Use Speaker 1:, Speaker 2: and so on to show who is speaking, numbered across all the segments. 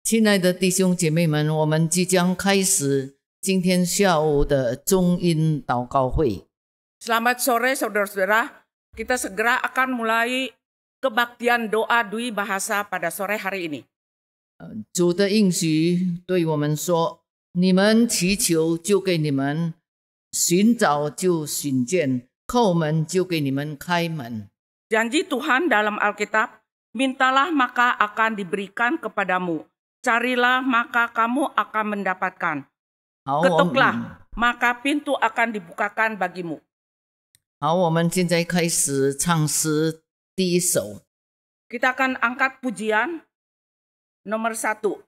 Speaker 1: 亲爱的弟兄姐妹们，我们即将开始今天下午的中音祷告会。
Speaker 2: Selamat sore saudara-saudara, kita segera akan mulai kebaktian doa dui bahasa pada sore hari ini.
Speaker 1: 主的应许对我们说，你们祈求就给你们，寻找就寻见，叩门就给你们开门。
Speaker 2: Janji Tuhan dalam Alkitab, mintalah maka akan diberikan kepadamu, carilah maka kamu akan mendapatkan, ketuklah maka pintu akan dibukakan bagimu.
Speaker 1: 好，我们现在开始唱诗第一首。
Speaker 2: Kita akan angkat pujian nomor 1.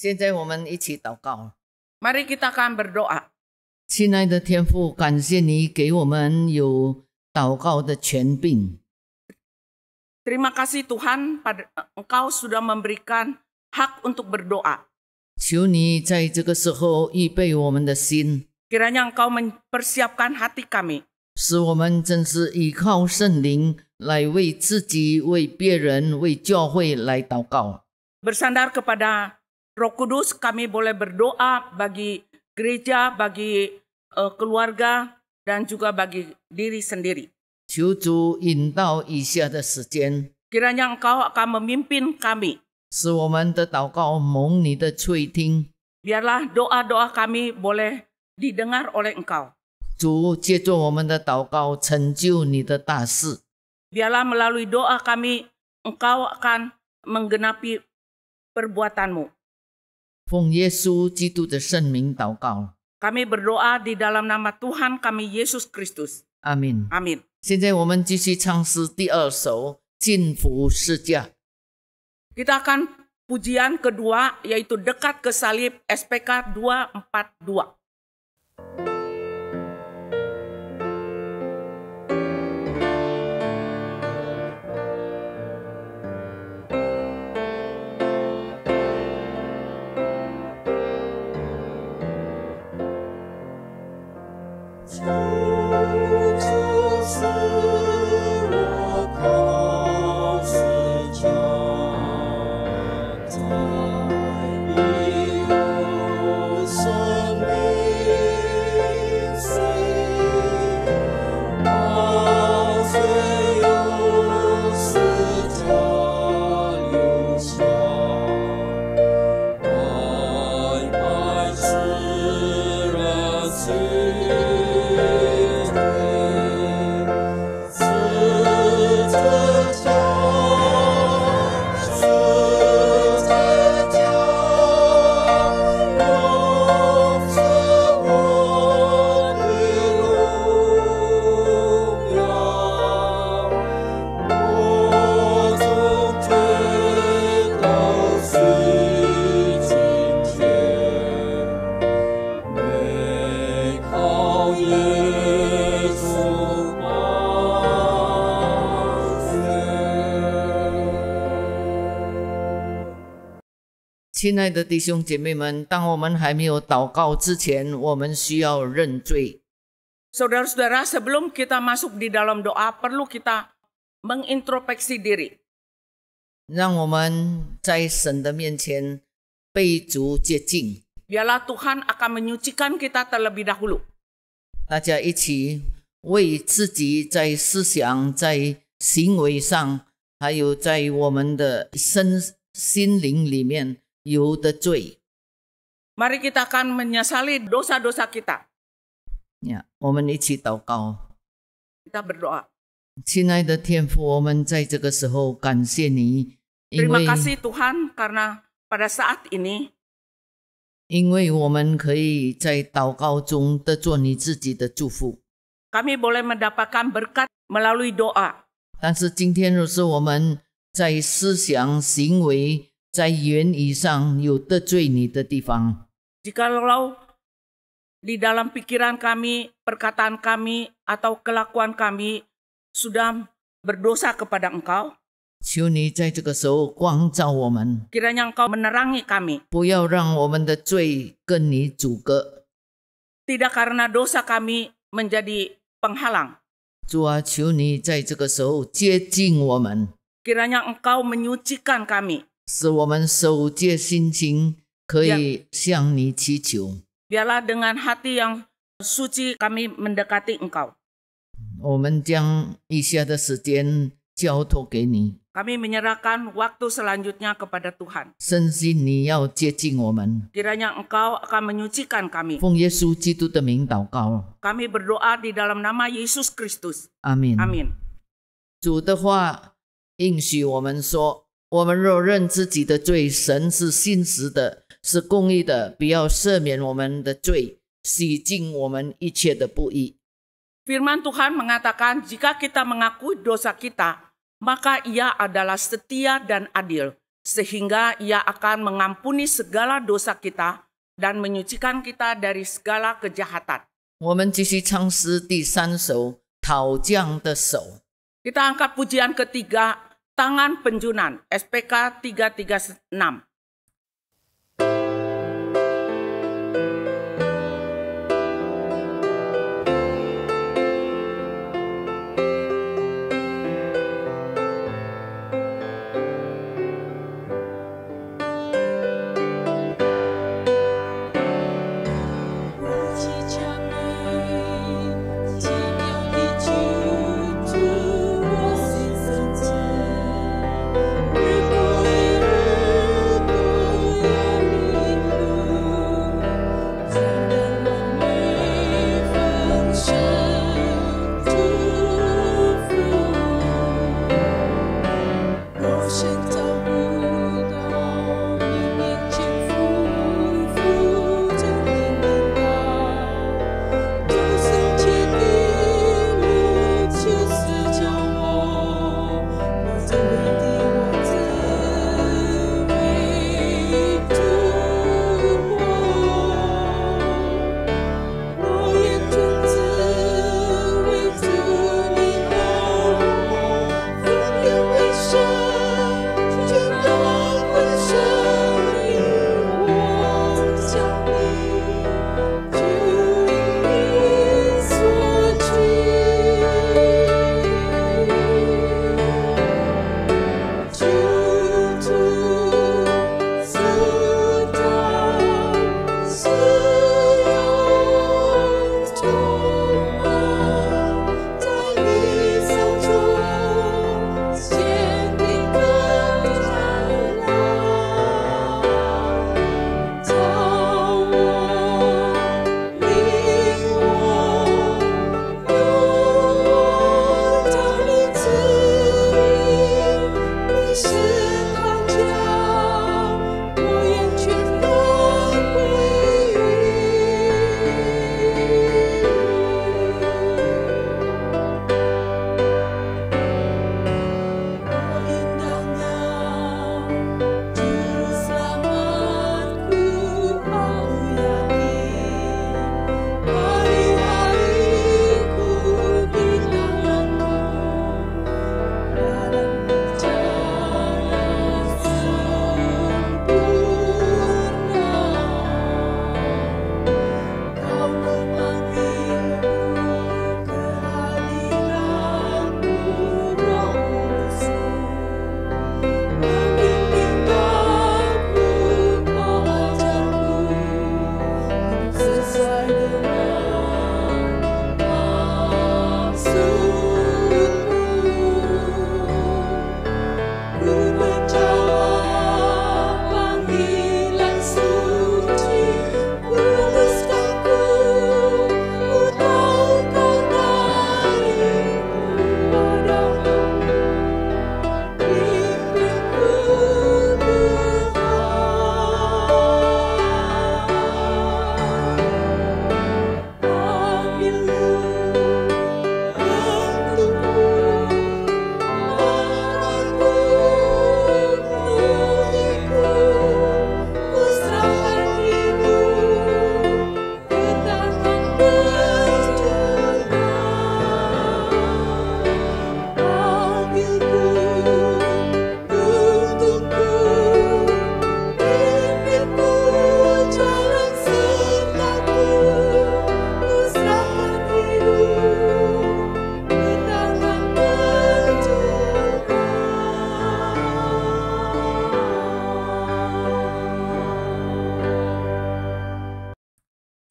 Speaker 1: 现在我们一起祷告。
Speaker 2: Mari kita akan berdoa.
Speaker 1: 亲爱的天父，感谢你给我们有祷告的权柄。
Speaker 2: Terima kasih Tuhan, Engkau sudah memberikan hak untuk berdoa.
Speaker 1: 求你在这个时候预备我们的心，
Speaker 2: Kiranya Engkau mempersiapkan hati kami,
Speaker 1: 使我们真是依靠圣灵来为自己、为别人、为教会来祷告。
Speaker 2: bersandar kepada Roh Kudus, kami boleh berdoa bagi gereja, bagi keluarga, dan juga bagi diri sendiri.
Speaker 1: 求主引导以下的时间，
Speaker 2: Kiranya Engkau akan memimpin kami.
Speaker 1: 使我们的祷告蒙你的垂听。
Speaker 2: Biarlah doa-doa kami boleh didengar oleh Engkau.
Speaker 1: 主借着我们的祷告成就你的大事。
Speaker 2: Biarlah melalui doa kami, Engkau akan menggenapi perbuatan-Mu.
Speaker 1: 奉耶稣基督的圣名祷告，
Speaker 2: Kami berdoa di dalam nama Tuhan kami Yesus Kristus.
Speaker 1: 阿们。
Speaker 2: Amin.
Speaker 1: 现在我们继续唱诗第二首《进服释迦》。
Speaker 2: Kita akan pujian kedua, yaitu Dekat ke Salib, SPK 242.
Speaker 3: Sunday.
Speaker 1: 亲爱的弟兄姐妹们，当我们还没有祷告之前，我们需要认罪。
Speaker 2: Saudara-saudara, sebelum kita masuk di dalam doa, perlu kita mengintrospeksi diri.
Speaker 1: 让我们在神的面前被主洁净。
Speaker 2: Biarlah Tuhan akan menyucikan kita terlebih dahulu.
Speaker 1: 大家一起为自己在思想、在行为上，还有在我们的心灵里面有的罪，
Speaker 2: Mari kita akan menyesali dosa-dosa kita.
Speaker 1: 我们一起祷告。
Speaker 2: Kita berdoa.
Speaker 1: 亲爱的天父，我们在这个时候感谢你，
Speaker 2: Terima kasih Tuhan karena pada saat ini
Speaker 1: 因为我们可以在祷告中得做你自己的祝福。
Speaker 2: kami boleh mendapatkan berkat melalui doa.
Speaker 1: 但是今天若是我们在思想、行为、在言语上有得罪你的地方，
Speaker 2: Jikalau di dalam pikiran kami, perkataan kami, atau kelakuan kami sudah berdosa kepada Engkau,
Speaker 1: 求你在这个时候光照我们，
Speaker 2: kiranya Engkau menerangi kami.
Speaker 1: 不要让我们的罪跟你阻隔。
Speaker 2: Tidak karena dosa kami menjadi penghalang.
Speaker 1: 主啊，求你在这个时候接近我们，
Speaker 2: Kiranya Engkau menyucikan kami.
Speaker 1: 使我们守戒心情，可以向你祈求。
Speaker 2: Biarlah dengan hati yang suci kami mendekati Engkau.
Speaker 1: 我们将以下的时间交托给你，
Speaker 2: Kami menyerahkan waktu selanjutnya kepada Tuhan.
Speaker 1: 深信你要接近我们。
Speaker 2: Kiranya Engkau akan menyucikan kami.
Speaker 1: 奉耶稣基督的名祷告，
Speaker 2: Kami berdoa di dalam nama Yesus Kristus.
Speaker 1: 阿门。
Speaker 2: Amin.
Speaker 1: 主的话应许我们说，我们若认自己的罪，神是信实的，是公义的，必要赦免我们的罪，洗净我们一切的不义。
Speaker 2: Firman Tuhan mengatakan jika kita mengakui dosa kita, maka Ia adalah setia dan adil, sehingga Ia akan mengampuni segala dosa kita dan menyucikan kita dari segala kejahatan.
Speaker 1: 我们继续唱诗第3首，讨匠的手。
Speaker 2: Kita angkat pujian ketiga, Tangan Penjunan, SPK 336.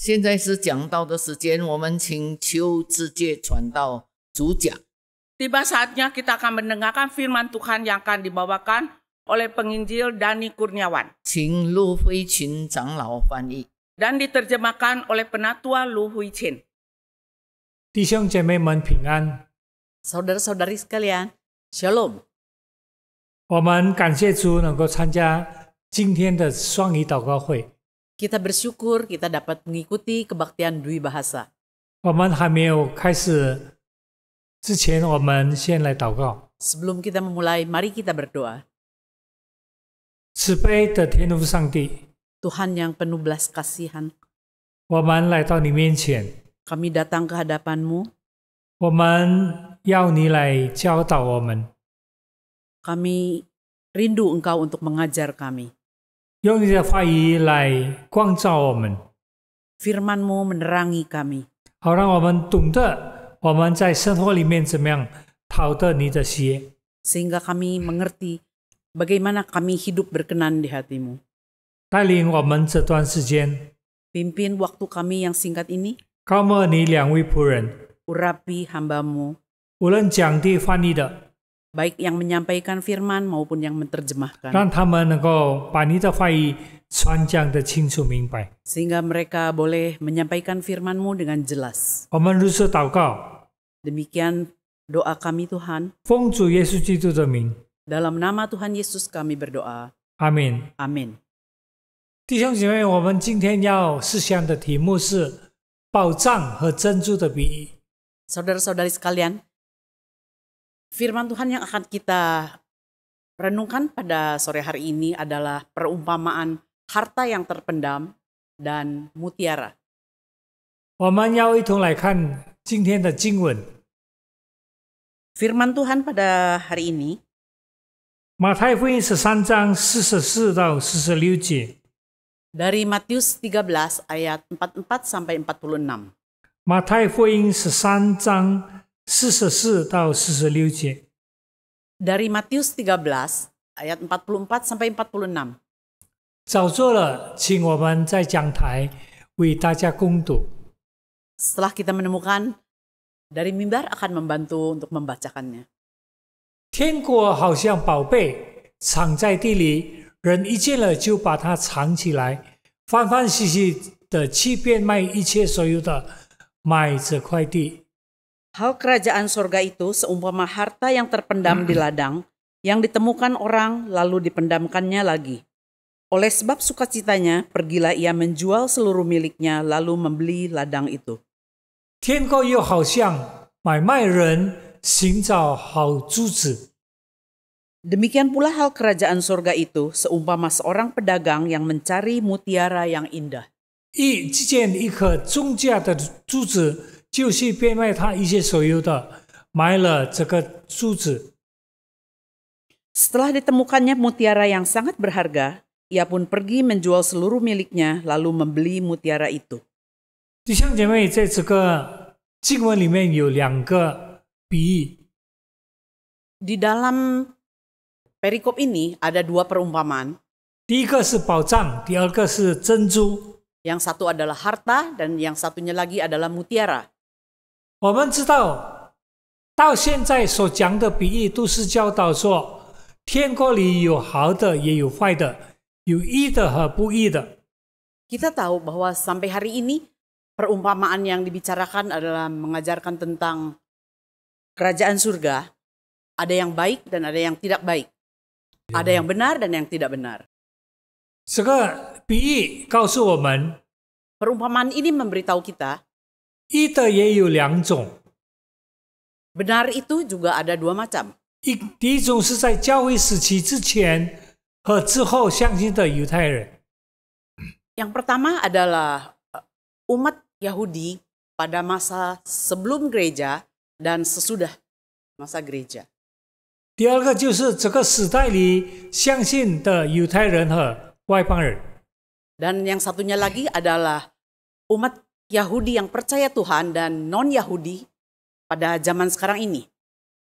Speaker 1: 现在是讲道的时间，我们请邱志杰传道主讲。
Speaker 2: Tiba saatnya kita akan mendengarkan firman Tuhan yang akan dibawakan oleh penginjil Dani Kurniawan
Speaker 1: 请陆辉群长老翻译。
Speaker 2: dan diterjemahkan oleh penatua Lu Hui Chin.
Speaker 3: 弟兄姐妹们平安，
Speaker 4: Saudara-saudari sekalian, Shalom.
Speaker 3: 我们感谢主能够参加今天的双语祷告会。
Speaker 4: Kita bersyukur kita dapat mengikuti kebaktian Dwi Bahasa.
Speaker 3: 我们还没有开始之前，我们先来祷告。
Speaker 4: Sebelum kita memulai, mari kita berdoa.
Speaker 3: 慈悲的天父上帝，
Speaker 4: Tuhan yang penuh belas kasihan,
Speaker 3: 我们来到你面前，
Speaker 4: kami datang ke hadapan-Mu.
Speaker 3: 我们要你来教导我们，
Speaker 4: Kami rindu Engkau untuk mengajar kami.
Speaker 3: 用你的话语来光照我们，
Speaker 4: Firman-Mu menerangi kami,
Speaker 3: 好让我们懂得我们在生活里面怎么样讨得你的喜悦。
Speaker 4: sehingga kami mengerti bagaimana kami hidup berkenan di hati-Mu.
Speaker 3: 带领我们这段时间，
Speaker 4: Pimpin waktu kami yang singkat ini,
Speaker 3: 高莫你两位仆人，
Speaker 4: urapi hamba-Mu,
Speaker 3: 无论讲的翻译的，
Speaker 4: baik yang menyampaikan firman maupun yang menerjemahkan,
Speaker 3: 让他们能够把你的话语传讲得清楚明白。
Speaker 4: sehingga mereka boleh menyampaikan firman-Mu dengan jelas.
Speaker 3: 我们如此祷告，
Speaker 4: Demikian doa kami Tuhan,
Speaker 3: 奉主耶稣基督的名，
Speaker 4: dalam nama Tuhan Yesus kami berdoa.
Speaker 3: 阿门。
Speaker 4: Amin.
Speaker 3: 弟兄姐妹，我们今天要思想的题目是宝藏和珍珠的比喻。
Speaker 4: Saudara-saudari sekalian, firman Tuhan yang akan kita renungkan pada sore hari ini adalah perumpamaan harta yang terpendam dan mutiara.
Speaker 3: 我们要一同来看今天的经文，
Speaker 4: Firman Tuhan pada hari ini
Speaker 3: 马太福音13章44到46节。
Speaker 4: dari Matius 13 ayat 44 sampai 46.
Speaker 3: 马太福音13章44到46节。
Speaker 4: Dari Matius 13 ayat 44 sampai 46.
Speaker 3: 早做了，请我们在讲台为大家攻读。
Speaker 4: Setelah kita menemukan, dari mimbar akan membantu untuk membacakannya.
Speaker 3: 天国好像宝贝藏在地里，人一见了就把它藏起来，欢欢喜喜的去变卖一切所有的，买这块地。
Speaker 4: Hal kerajaan sorga itu seumpama harta yang terpendam di ladang, yang ditemukan orang lalu dipendamkannya lagi. Oleh sebab sukacitanya, pergilah ia menjual seluruh miliknya lalu membeli ladang itu.
Speaker 3: 天国又好像买卖人寻找好珠子，
Speaker 4: Demikian pula hal kerajaan sorga itu seumpama seorang pedagang yang mencari mutiara yang indah.
Speaker 3: 一见一颗重价的珠子，就去变卖他一切所有的，买了这个珠子。
Speaker 4: Setelah ditemukannya mutiara yang sangat berharga, ia pun pergi menjual seluruh miliknya lalu membeli mutiara itu.
Speaker 3: 弟兄姐妹，在这个经文里面有两个比喻，
Speaker 4: Di dalam perikop ini ada dua perumpamaan.
Speaker 3: 第一个是宝藏，第二个是珍珠。
Speaker 4: Yang satu adalah harta dan yang satunya lagi adalah mutiara.
Speaker 3: 我们知道，到现在所讲的比喻都是教导说，天国里有好的也有坏的，有义的和不义的。
Speaker 4: Kita tahu bahwa sampai hari ini perumpamaan yang dibicarakan adalah mengajarkan tentang kerajaan surga. Ada yang baik dan ada yang tidak baik. Ada yang benar dan yang tidak benar.
Speaker 3: 这个比喻告诉我们，
Speaker 4: Perumpamaan ini memberitahu kita,
Speaker 3: 义的也有两种，
Speaker 4: benar itu juga ada dua macam.
Speaker 3: 第一种是在教会时期之前和之后相信的犹太人。
Speaker 4: Yang pertama adalah umat Yahudi pada masa sebelum gereja dan sesudah masa gereja.
Speaker 3: 第二个就是这个时代里相信的犹太人和外邦人。
Speaker 4: Dan yang satunya lagi adalah umat Yahudi yang percaya Tuhan dan non-Yahudi pada zaman sekarang ini.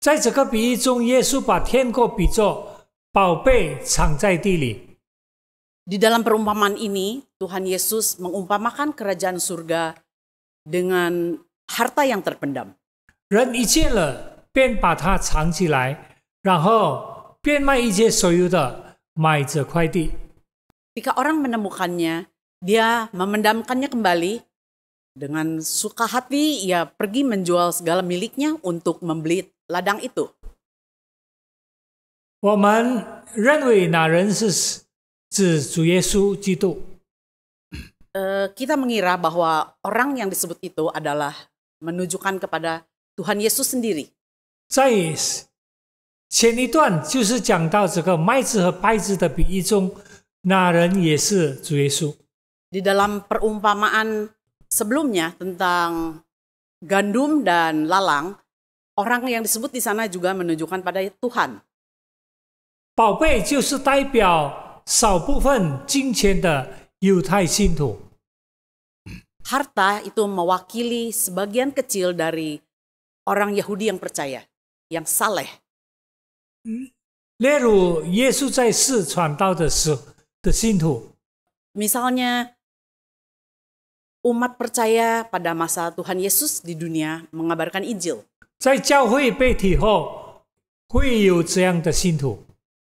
Speaker 3: 在这个比喻中，耶稣把天国比作宝贝藏在地里。
Speaker 4: Di dalam perumpamaan ini, Tuhan Yesus mengumpamakan kerajaan surga dengan harta yang terpendam.
Speaker 3: 人一见了，便把它藏起来，然后变卖一切所有的，买这块地。
Speaker 4: Ketika orang menemukannya, dia memendamkannya kembali. Dengan suka hati, ia pergi menjual segala miliknya untuk membeli ladang itu.
Speaker 3: 我们认为那人是指主耶稣基督。
Speaker 4: Kita mengira bahwa orang yang disebut itu adalah menunjukkan kepada Tuhan Yesus sendiri.
Speaker 3: 在前一段就是讲到这个麦子和稗子的比喻中，那人也是主耶稣。
Speaker 4: Di dalam perumpamaan sebelumnya tentang gandum dan lalang, orang yang disebut di sana juga menunjukkan pada Tuhan.
Speaker 3: 宝贝就是代表少部分金钱的犹太信徒。
Speaker 4: Harta itu mewakili sebagian kecil dari orang Yahudi yang percaya, yang saleh.
Speaker 3: 例如，耶稣在世传道的时候的信徒，
Speaker 4: Misalnya, umat percaya pada masa Tuhan Yesus di dunia mengabarkan Injil.
Speaker 3: 在教会被提后，会有这样的信徒。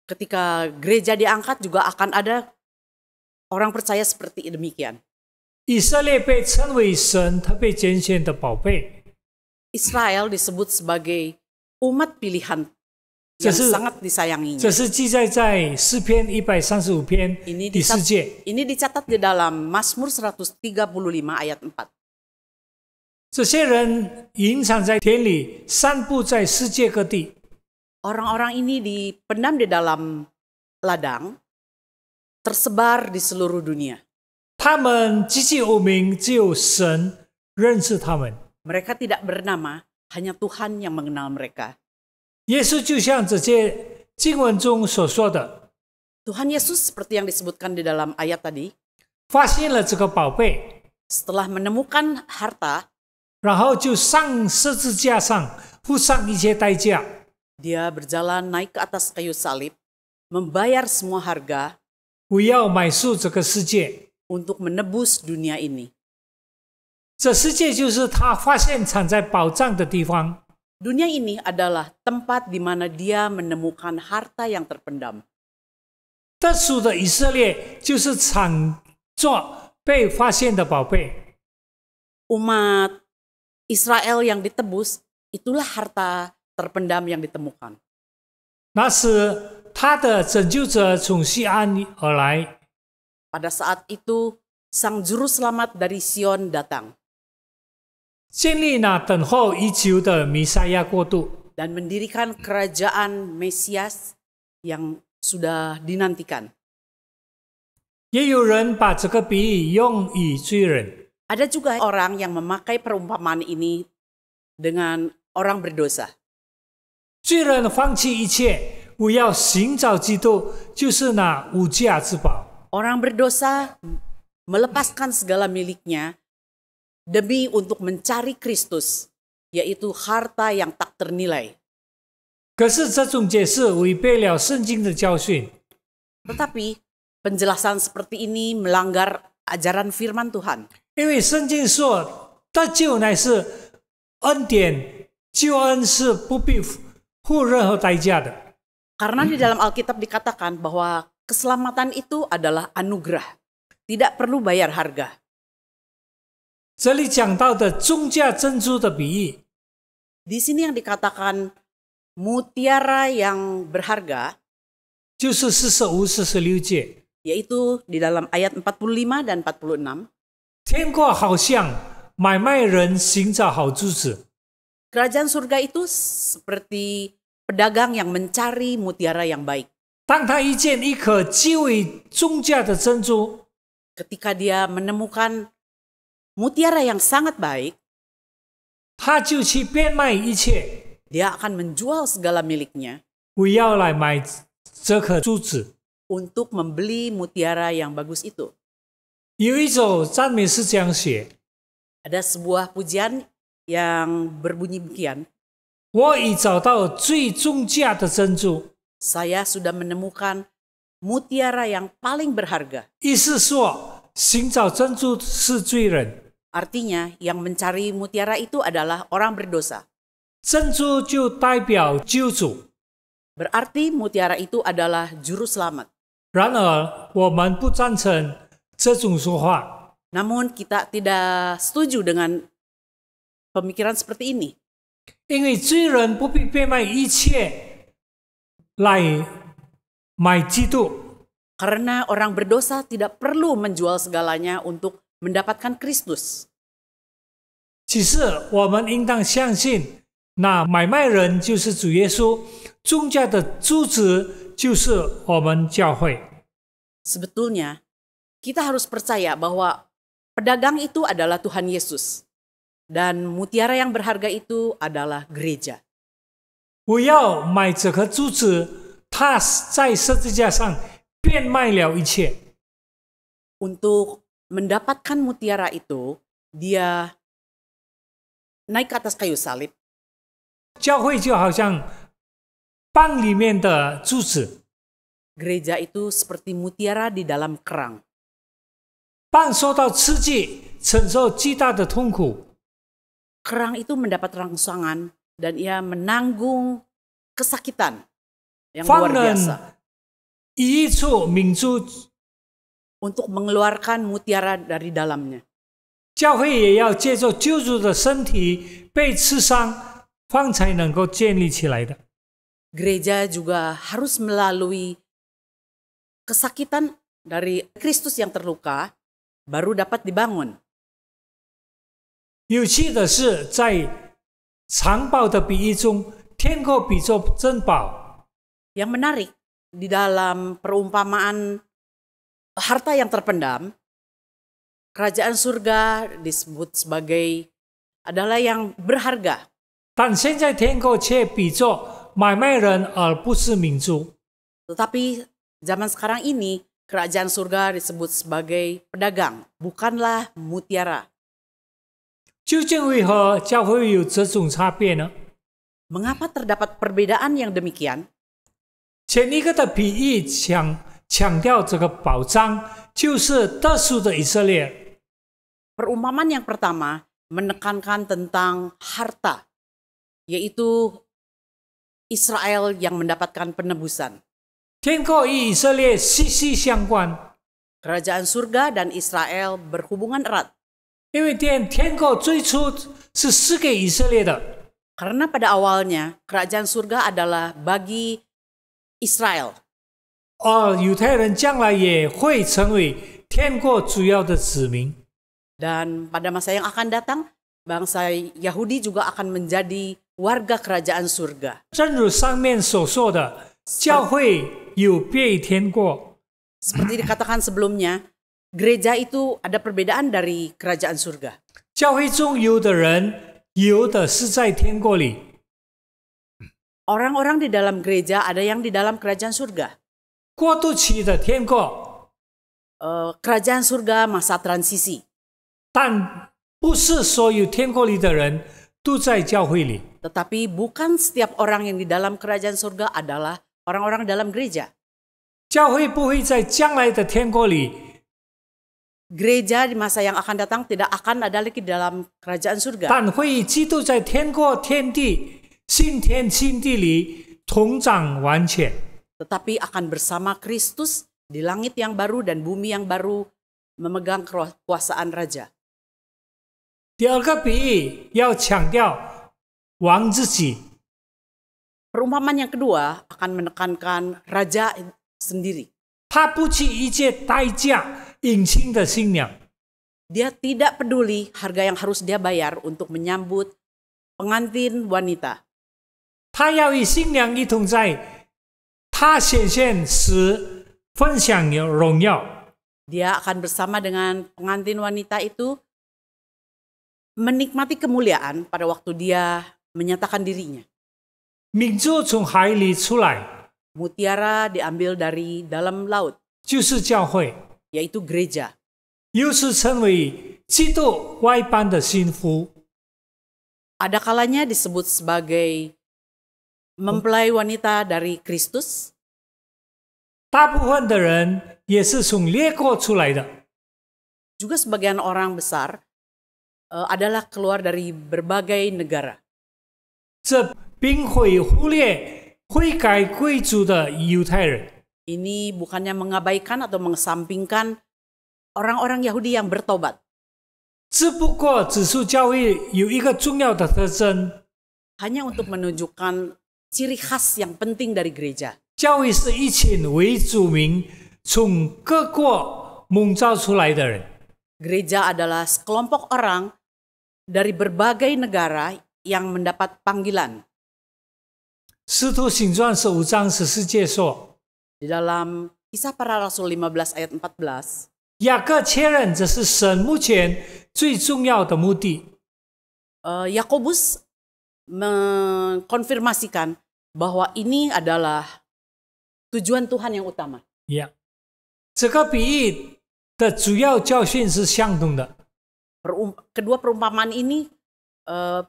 Speaker 4: Ketika gereja diangkat juga akan ada orang percaya seperti demikian.
Speaker 3: 以色列被称为神特别拣选的宝贝，
Speaker 4: Israel disebut sebagai umat pilihan yang sangat disayanginya.
Speaker 3: 这是记载在诗篇135篇 第4节。
Speaker 4: Ini dicatat di dalam Mazmur 135 ayat 4.
Speaker 3: 这些人隐藏在田里，散布在世界各地。
Speaker 4: Orang-orang ini dipendam di dalam ladang, tersebar di seluruh dunia.
Speaker 3: 他们籍籍无名，只有神认识他们。
Speaker 4: Mereka tidak bernama, hanya Tuhan yang mengenal mereka.
Speaker 3: 耶稣就像这些经文中所说的，
Speaker 4: Tuhan Yesus seperti yang disebutkan di dalam ayat tadi,
Speaker 3: 发现了这个宝贝，
Speaker 4: setelah menemukan harta,
Speaker 3: 然后就上十字架上付上一切代价。
Speaker 4: dia berjalan naik ke atas kayu salib, membayar semua harga
Speaker 3: 不要买赎这个世界，
Speaker 4: untuk menebus dunia ini.
Speaker 3: 这世界就是他发现藏在宝藏的地方。
Speaker 4: Dunia ini adalah tempat di mana dia menemukan harta yang terpendam.
Speaker 3: 特殊的以色列就是藏着被发现的宝贝。
Speaker 4: Umat Israel yang ditebus, itulah harta terpendam yang ditemukan.
Speaker 3: 那时他的拯救者从西安而来，
Speaker 4: Pada saat itu, Sang Juru Selamat dari Sion datang
Speaker 3: 建立那等候已久的弥赛亚国度。
Speaker 4: dan mendirikan kerajaan Mesias yang sudah dinantikan.
Speaker 3: 也有人把这个比喻用于罪人。
Speaker 4: Ada juga orang yang memakai perumpamaan ini dengan orang berdosa.
Speaker 3: 罪人放弃一切，我要寻找基督，就是那无价之宝。
Speaker 4: Orang berdosa melepaskan segala miliknya demi untuk mencari Kristus, yaitu harta yang tak ternilai.
Speaker 3: 可是这种解释违背了圣经的教训，
Speaker 4: Tetapi penjelasan seperti ini melanggar ajaran firman Tuhan.
Speaker 3: 因为圣经说得救乃是恩典，救恩是不必付任何代价的。
Speaker 4: Karena di dalam Alkitab dikatakan bahwa keselamatan itu adalah anugerah, tidak perlu bayar harga.
Speaker 3: 这里讲到的重价珍珠的比喻，
Speaker 4: Di sini yang dikatakan mutiara yang berharga,
Speaker 3: 就是45、46节。
Speaker 4: yaitu di dalam ayat 45 dan 46.
Speaker 3: 天国好像买卖人寻找好珠子，
Speaker 4: Kerajaan surga itu seperti pedagang yang mencari mutiara yang baik.
Speaker 3: 当他遇见一颗极为重价的珍珠，
Speaker 4: Ketika dia menemukan mutiara yang sangat baik,
Speaker 3: 他就去变卖一切，
Speaker 4: dia akan menjual segala miliknya
Speaker 3: 我要来买这颗珠子。
Speaker 4: untuk membeli mutiara yang bagus itu.
Speaker 3: 有一首赞美是这样写：
Speaker 4: Ada sebuah pujian yang berbunyi demikian,
Speaker 3: 我已找到最重价的珍珠，
Speaker 4: saya sudah menemukan mutiara yang paling berharga.
Speaker 3: 意思说，寻找珍珠是罪人，
Speaker 4: Artinya, yang mencari mutiara itu adalah orang berdosa.
Speaker 3: 珍珠就代表救主。
Speaker 4: Berarti mutiara itu adalah juru selamat.
Speaker 3: 然而，我们不赞成这种说法，
Speaker 4: Namun kita tidak setuju dengan pemikiran seperti ini.
Speaker 3: 因为罪人不必变卖一切来买基督。
Speaker 4: Karena orang berdosa tidak perlu menjual segalanya untuk mendapatkan Kristus.
Speaker 3: 只是我们应当相信，那买卖人就是主耶稣，中间的柱子就是我们教会。
Speaker 4: Sebetulnya, kita harus percaya bahwa pedagang itu adalah Tuhan Yesus. Dan mutiara yang berharga itu adalah gereja.
Speaker 3: 我要买这颗柱子，他在十字架上变卖了一切。
Speaker 4: Untuk mendapatkan mutiara itu, dia naik ke atas kayu salib.
Speaker 3: 教会就好像蚌里面的柱子，
Speaker 4: Gereja itu seperti mutiara di dalam kerang.
Speaker 3: 蚌受到刺激，承受巨大的痛苦。
Speaker 4: Kerang itu mendapat rangsangan dan ia menanggung kesakitan yang
Speaker 3: 方
Speaker 4: luar
Speaker 3: 能
Speaker 4: biasa
Speaker 3: 移出明珠，
Speaker 4: untuk mengeluarkan mutiara dari dalamnya.
Speaker 3: 教会也要借助救主的身体被刺伤，方才能够建立起来的。
Speaker 4: Gereja juga harus melalui kesakitan dari Kristus yang terluka, baru dapat dibangun.
Speaker 3: 有趣的是，在藏宝的比喻中，天国比作珍宝。
Speaker 4: Yang menarik, di dalam perumpamaan harta yang terpendam, kerajaan surga disebut sebagai adalah yang berharga.
Speaker 3: 但现在天国却比作买卖人，而不是明珠。
Speaker 4: Tetapi zaman sekarang ini, kerajaan surga disebut sebagai pedagang, bukanlah mutiara.
Speaker 3: 究竟为何教会有这种差别呢？
Speaker 4: Mengapa terdapat perbedaan yang demikian?
Speaker 3: 前一个的比喻强调这个宝藏就是特殊的以色列，
Speaker 4: Perumpamaan yang pertama menekankan tentang harta, yaitu Israel yang mendapatkan penebusan.
Speaker 3: 天国与以色列息息相关，
Speaker 4: Kerajaan surga dan Israel berhubungan erat.
Speaker 3: 因为天国最初是赐给以色列的，
Speaker 4: Karena pada awalnya kerajaan surga adalah bagi Israel.
Speaker 3: 而犹太人将来也会成为天国主要的子民。
Speaker 4: Dan pada masa yang akan datang, bangsa Yahudi juga akan menjadi warga kerajaan surga.
Speaker 3: 正如上面所说的，教会有别于天国。
Speaker 4: Seperti dikatakan sebelumnya, gereja itu ada perbedaan dari kerajaan surga.
Speaker 3: 教会中有的人，有的是在天国里，
Speaker 4: Orang-orang di dalam gereja ada yang di dalam kerajaan surga.
Speaker 3: 过渡期的天国，
Speaker 4: Kerajaan surga masa transisi.
Speaker 3: 但不是所有天国里的人都在教会里。
Speaker 4: Tetapi bukan setiap orang yang di dalam kerajaan surga adalah orang-orang dalam gereja.
Speaker 3: 教会不会在将来的天国里，
Speaker 4: Gereja di masa yang akan datang tidak akan ada lagi di dalam kerajaan surga.
Speaker 3: 但会与基督在天国天地新天新地里同掌完全。
Speaker 4: Tetapi akan bersama Kristus di langit yang baru dan bumi yang baru memegang kekuasaan raja.
Speaker 3: 第二个比喻要强调王自己，
Speaker 4: Perumpamaan yang kedua akan menekankan raja sendiri.
Speaker 3: 他不计一切代价迎亲的新娘。
Speaker 4: Dia tidak peduli harga yang harus dia bayar untuk menyambut pengantin wanita.
Speaker 3: 他要与新娘一同在他显现时分享荣耀。
Speaker 4: Dia akan bersama dengan pengantin wanita itu menikmati kemuliaan pada waktu dia menyatakan dirinya.
Speaker 3: 明珠从海里出来，
Speaker 4: Mutiara diambil dari dalam laut,
Speaker 3: 就是教会，
Speaker 4: yaitu gereja.
Speaker 3: 又是成为基督外邦的新妇。
Speaker 4: Ada kalanya disebut sebagai mempelai wanita dari Kristus.
Speaker 3: 大部分的人也是从列国出来的。
Speaker 4: Juga sebagian orang besar adalah keluar dari berbagai negara.
Speaker 3: 这并会忽略悔改归主的犹太人。
Speaker 4: Ini bukannya mengabaikan atau mengesampingkan orang-orang Yahudi yang bertobat.
Speaker 3: 只不过指出教会有一个重要的特征，
Speaker 4: Hanya untuk menunjukkan ciri khas yang penting dari gereja.
Speaker 3: 教会是一群为主名从各国蒙召出来的人。
Speaker 4: Gereja adalah sekelompok orang dari berbagai negara yang mendapat panggilan.
Speaker 3: 使徒行传15章14节说，
Speaker 4: Di dalam Kisah Para Rasul 15 ayat 14,
Speaker 3: 雅各确认这是神目前最重要的目的。
Speaker 4: Yakobus mengkonfirmasikan bahwa ini adalah tujuan Tuhan yang utama.
Speaker 3: 这个比喻的主要教训是相同的。
Speaker 4: Kedua perumpamaan ini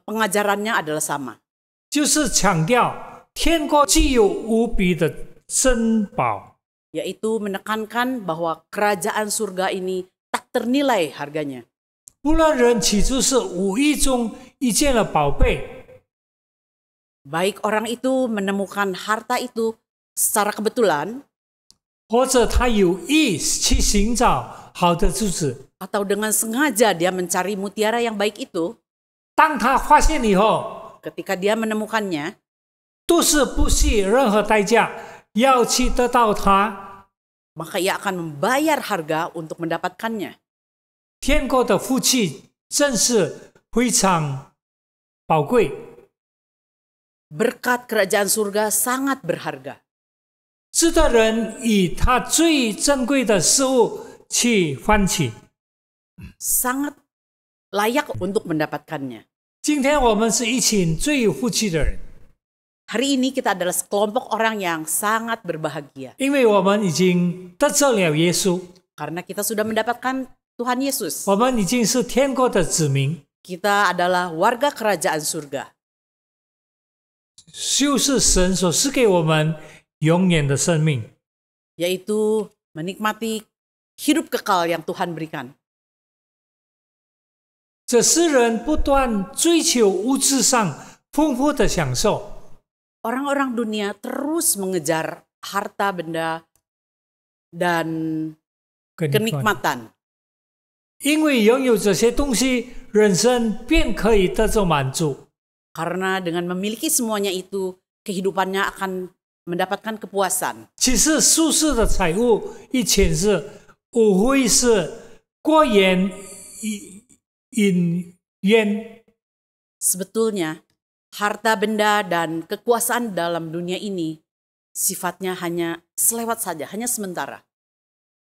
Speaker 4: pengajarannya adalah sama.
Speaker 3: 就是强调天国具有无比的珍宝，
Speaker 4: Yaitu menekankan bahwa kerajaan surga ini tak ternilai harganya.
Speaker 3: 不论人起初是无意中遇见了宝贝，
Speaker 4: Baik orang itu menemukan harta itu secara kebetulan,
Speaker 3: 或者他有意去寻找好的珠子，
Speaker 4: atau dengan sengaja dia mencari mutiara yang baik itu,
Speaker 3: 当他发现以后，
Speaker 4: ketika dia menemukannya,
Speaker 3: 都是不惜任何代价要去得到它。
Speaker 4: maka ia akan membayar harga untuk mendapatkannya.
Speaker 3: 天国的福气真是非常宝贵，
Speaker 4: Berkat kerajaan surga sangat berharga.
Speaker 3: 值得人以他最珍贵的事物去欢喜。
Speaker 4: Sangat layak untuk mendapatkannya.
Speaker 3: 今天我们是一群最有福气的人，
Speaker 4: Hari ini kita adalah sekelompok orang yang sangat berbahagia.
Speaker 3: 因为我们已经得着了耶稣，
Speaker 4: Karena kita sudah mendapatkan Tuhan Yesus.
Speaker 3: 我们已经是天国的子民，
Speaker 4: Kita adalah warga kerajaan surga.
Speaker 3: 就是神所赐给我们永远的生命。
Speaker 4: Yaitu menikmati hidup kekal yang Tuhan berikan.
Speaker 3: 这世人不断追求物质上丰富的享受，
Speaker 4: Orang-orang dunia terus mengejar harta benda dan kenikmatan.
Speaker 3: 因为拥有这些东西，人生便可以得着满足。
Speaker 4: Karena dengan memiliki semuanya itu, kehidupannya akan mendapatkan kepuasan.
Speaker 3: 其实舒适的财物一前是无非是过眼瘾烟。
Speaker 4: Sebetulnya, harta benda dan kekuasaan dalam dunia ini sifatnya hanya selewat saja, hanya sementara.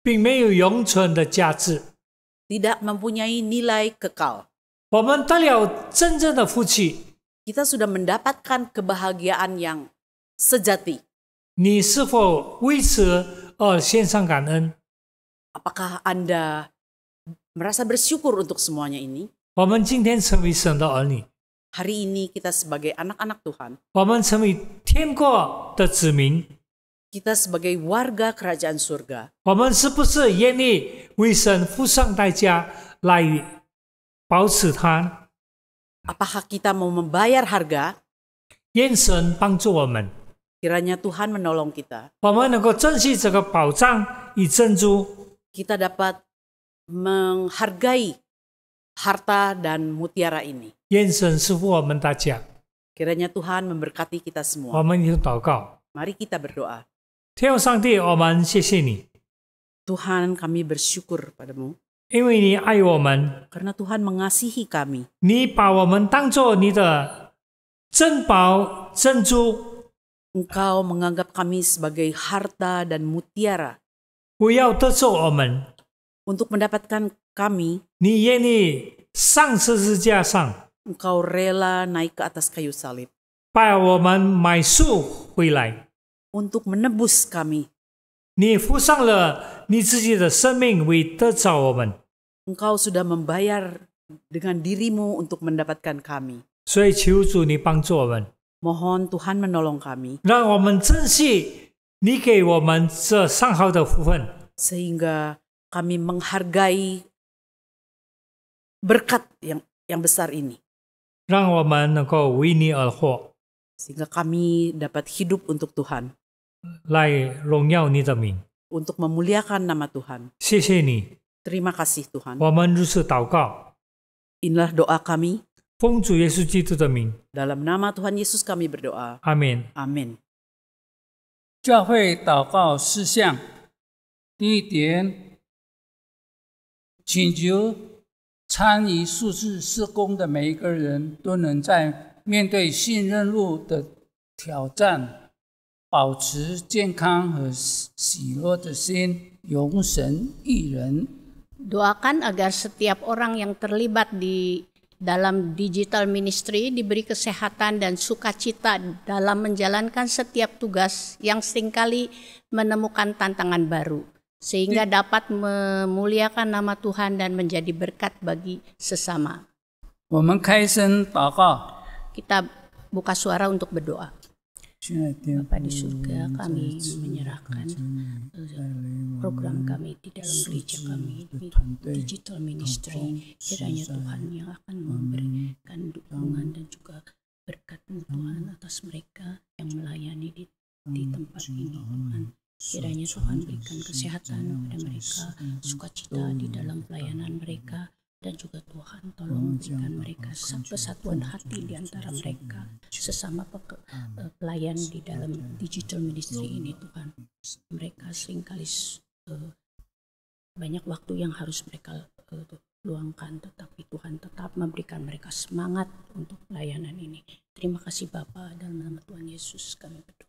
Speaker 3: 并没有永存的价值。
Speaker 4: Tidak mempunyai nilai kekal.
Speaker 3: 我们得了真正的福气，
Speaker 4: Kita sudah mendapatkan kebahagiaan yang sejati.
Speaker 3: 你是否为此而献上感恩？
Speaker 4: Apakah Anda merasa bersyukur untuk semuanya ini?
Speaker 3: 我们今天成为神的儿女，
Speaker 4: Hari ini kita sebagai anak-anak Tuhan,
Speaker 3: 我们成为天国的子民，
Speaker 4: kita sebagai warga kerajaan surga,
Speaker 3: 我们是不是愿意为神付上代价来保持它？
Speaker 4: apakah kita mau membayar harga?
Speaker 3: 愿神帮助我们，
Speaker 4: Kiranya Tuhan menolong kita.
Speaker 3: 我们能够珍惜这个宝藏与珍珠，
Speaker 4: Kita dapat menghargai harta dan mutiara ini.
Speaker 3: 愿神赐福我们大家。
Speaker 4: Kiranya Tuhan memberkati kita
Speaker 3: 我
Speaker 4: semua.
Speaker 3: 们一同祷告，
Speaker 4: Mari kita berdoa.
Speaker 3: 天父上帝，我们谢谢你，
Speaker 4: Tuhan, kami bersyukur padamu
Speaker 3: 因为你爱我们，
Speaker 4: karena Tuhan mengasihi kami.
Speaker 3: 你把我们当作你的珍宝珍珠，
Speaker 4: Engkau menganggap kami sebagai harta dan mutiara.
Speaker 3: 不要得罪我们。
Speaker 4: Untuk mendapatkan kami,
Speaker 3: 你愿意上十字架上
Speaker 4: Engkau rela naik ke atas kayu salib
Speaker 3: 把我们买赎回来，
Speaker 4: untuk menebus kami.
Speaker 3: 你付上了你自己的生命为得着我们，
Speaker 4: Engkau sudah membayar dengan dirimu untuk mendapatkan kami.
Speaker 3: 所以求主你帮助我们，
Speaker 4: Mohon Tuhan menolong kami
Speaker 3: 让我们珍惜你给我们这上好的福分，
Speaker 4: sehingga kami menghargai berkat yang besar ini,
Speaker 3: 让我们能够为你而活，
Speaker 4: sehingga kami dapat hidup untuk Tuhan,
Speaker 3: 来荣耀你的名。
Speaker 4: untuk memuliakan nama Tuhan.
Speaker 3: 谢谢你，
Speaker 4: Terima kasih Tuhan.
Speaker 3: 我们如此祷告，
Speaker 4: Inilah doa kami.
Speaker 3: 奉主耶稣基督的名，
Speaker 4: Dalam nama Tuhan Yesus kami berdoa.
Speaker 3: 阿门。
Speaker 4: Amin.
Speaker 5: 教会祷告事项，第一点，请求参与数字事工的每一个人都能在面对新任务的挑战，保持健康和喜乐的心，永神益人。
Speaker 6: Doakan agar setiap orang yang terlibat di dalam digital ministry diberi kesehatan dan sukacita dalam menjalankan setiap tugas yang seringkali menemukan tantangan baru, sehingga dapat memuliakan nama Tuhan dan menjadi berkat bagi sesama.
Speaker 5: 我们开声祷告。
Speaker 6: Kita buka suara untuk berdoa.
Speaker 5: 亲爱的
Speaker 6: Bapa di surga, kami menyerahkan program kami di dalam gereja kami, di digital ministry. Kiranya Tuhan yang akan memberikan dukungan dan juga berkat-Mu Tuhan atas mereka yang melayani di tempat ini Tuhan. Kiranya Tuhan berikan kesehatan kepada mereka, sukacita di dalam pelayanan mereka, dan juga Tuhan tolong berikan mereka kesatuan hati di antara mereka sesama pelayan di dalam digital ministry ini Tuhan. Mereka seringkali banyak waktu yang harus mereka luangkan, tetapi Tuhan tetap memberikan mereka semangat untuk pelayanan ini. Terima kasih Bapa, dalam nama Tuhan Yesus kami berdoa.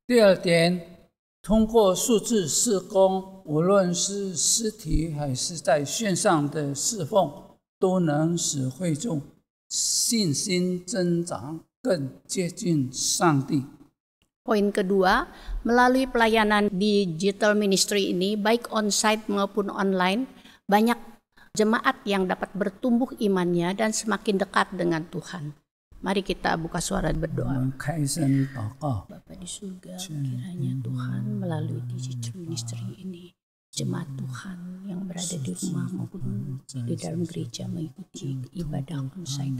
Speaker 5: 第二点，通过数字事工，无论是实体还是在线上的侍奉，都能使会众信心增长，更接近上帝。
Speaker 6: Poin kedua, melalui pelayanan digital ministry ini, baik on-site maupun online, banyak jemaat yang dapat bertumbuh imannya dan semakin dekat dengan Tuhan. Mari kita buka suara
Speaker 5: 我
Speaker 6: berdoa.
Speaker 5: 们开声祷告。
Speaker 6: Bapa di surga, kiranya Tuhan melalui digital ministry ini, jemaat Tuhan yang berada di rumah maupun di dalam gereja mengikuti ibadah on-site,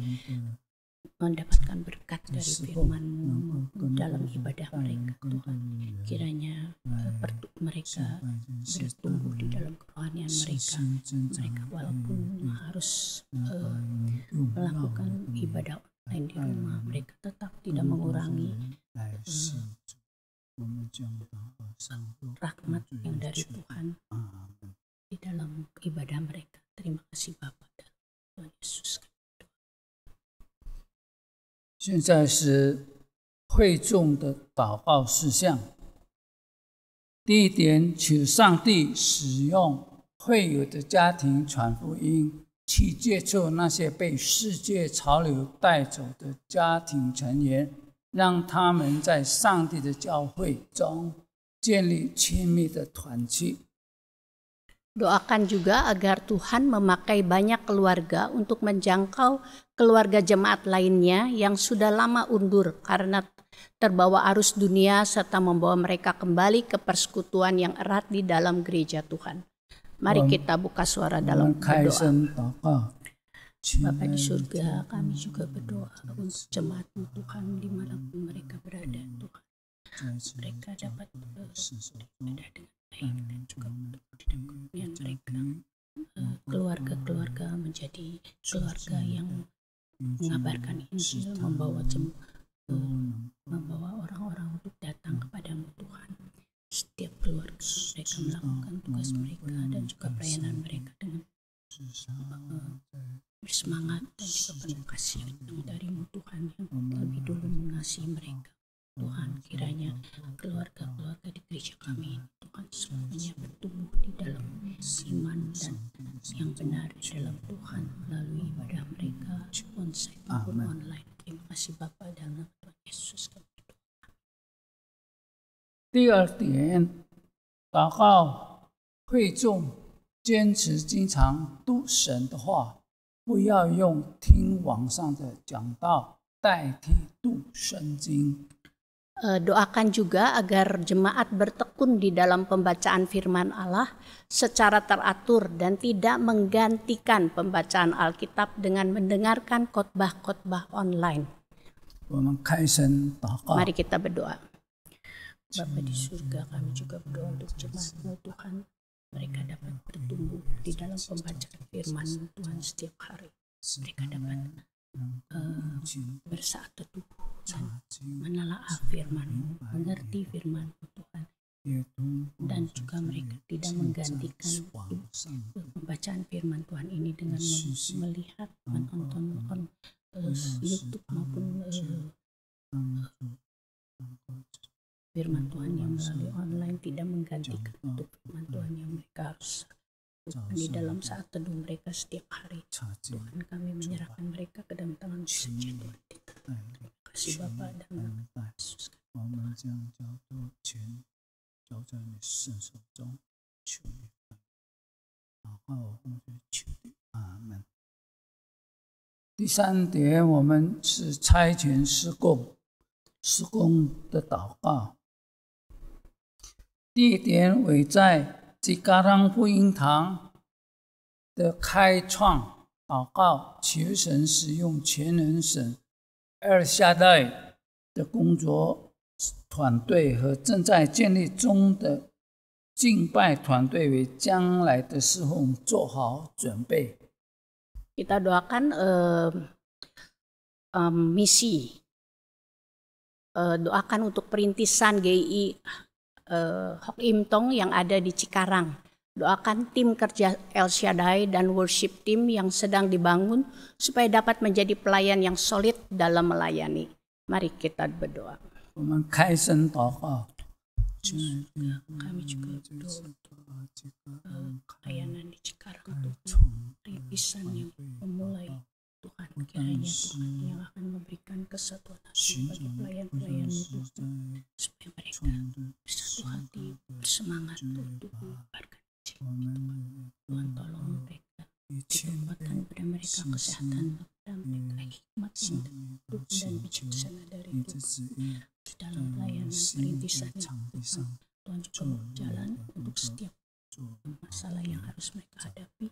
Speaker 6: mendapatkan berkat dari firman-Mu dalam ibadah mereka Tuhan. Kiranya mereka bertumbuh di dalam kerohanian mereka. Mereka walaupun harus melakukan ibadah online di rumah, mereka tetap tidak mengurangi rahmat yang dari Tuhan di dalam ibadah mereka. Terima kasih Bapa dan Tuhan Yesus.
Speaker 5: 现在是会众的祷告事项。第一点，求上帝使用会友的家庭传福音，去接触那些被世界潮流带走的家庭成员，让他们在上帝的教会中建立亲密的团契。
Speaker 6: Doakan juga agar Tuhan memakai banyak keluarga untuk menjangkau keluarga jemaat lainnya yang sudah lama undur karena terbawa arus dunia, serta membawa mereka kembali ke persekutuan yang erat di dalam gereja Tuhan. Mari kita buka suara dalam berdoa. Bapa di surga, kami juga berdoa untuk jemaat-Mu Tuhan dimanapun mereka berada Tuhan. Mereka dapat beribadah dengan baik dan juga dengan mereka keluarga-keluarga menjadi keluarga yang mengabarkan Injil, membawa orang-orang untuk datang kepada-Mu Tuhan. Setiap keluarga mereka melakukan tugas mereka dan juga pelayanan mereka dengan bersemangat dan juga penuh kasih dari-Mu Tuhan yang lebih dulu mengasihi mereka. Tuhan, kiranya keluarga-keluarga di gereja kami, Tuhan, semuanya bertumbuh di dalam iman dan yang benar di dalam Tuhan melalui ibadah mereka on-site maupun online. Terima kasih Bapa dan nama Tuhan Yesus kami berdoa.
Speaker 5: 第二点，祷告会众坚持经常读神的话，不要用听网上的讲道代替读圣经。
Speaker 6: Doakan juga agar jemaat bertekun di dalam pembacaan firman Allah secara teratur dan tidak menggantikan pembacaan Alkitab dengan mendengarkan khotbah-khotbah online. Mari kita berdoa. Bapa di surga, kami juga berdoa untuk jemaat-Mu Tuhan. Mereka dapat bertumbuh di dalam pembacaan firman Tuhan setiap hari. Mereka dapat bersaat teduh dan menelaah firman-Mu, mengerti firman-Mu Tuhan, dan juga mereka tidak menggantikan pembacaan firman Tuhan ini dengan melihat, menonton YouTube maupun firman Tuhan yang melalui online, tidak menggantikan untuk firman Tuhan yang mereka harus di dalam saat teduh mereka setiap hari. Tuhan, kami menyerahkan mereka ke dalam tangan saja Tuhan. Terima kasih Bapa dan Yesus.
Speaker 5: Amen. 第三点，我们是差遣事工的祷告。第一点为在基嘎当福音堂的开创祷告，求神使用全能神El Shaddai的工作团队和正在建立中的敬拜团队，为将来的侍奉做好准备。
Speaker 6: Kita doakan misi, doakan untuk perintisan GI Hok Im Tong yang ada di Cikarang. Doakan tim kerja El Shaddai dan worship team yang sedang dibangun supaya dapat menjadi pelayan yang solid dalam melayani. Mari kita berdoa. Kami juga berdoa untuk pelayanan di Cikarang, untuk perintisan yang memulai. Tuhan, kiranya Tuhan yang akan memberikan kesatuan hati bagi pelayan-pelayan-Mu Tuhan, supaya mereka bersatu hati, bersemangat untuk menyebarkan Tuhan. Tuhan, tolong mereka, kekuatan pada mereka, kesehatan pada mereka, hikmat yang teguh dan bijaksana dari Tuhan di dalam pelayanan perintisan Tuhan. Tuhan juga berjalan untuk setiap masalah yang harus mereka hadapi.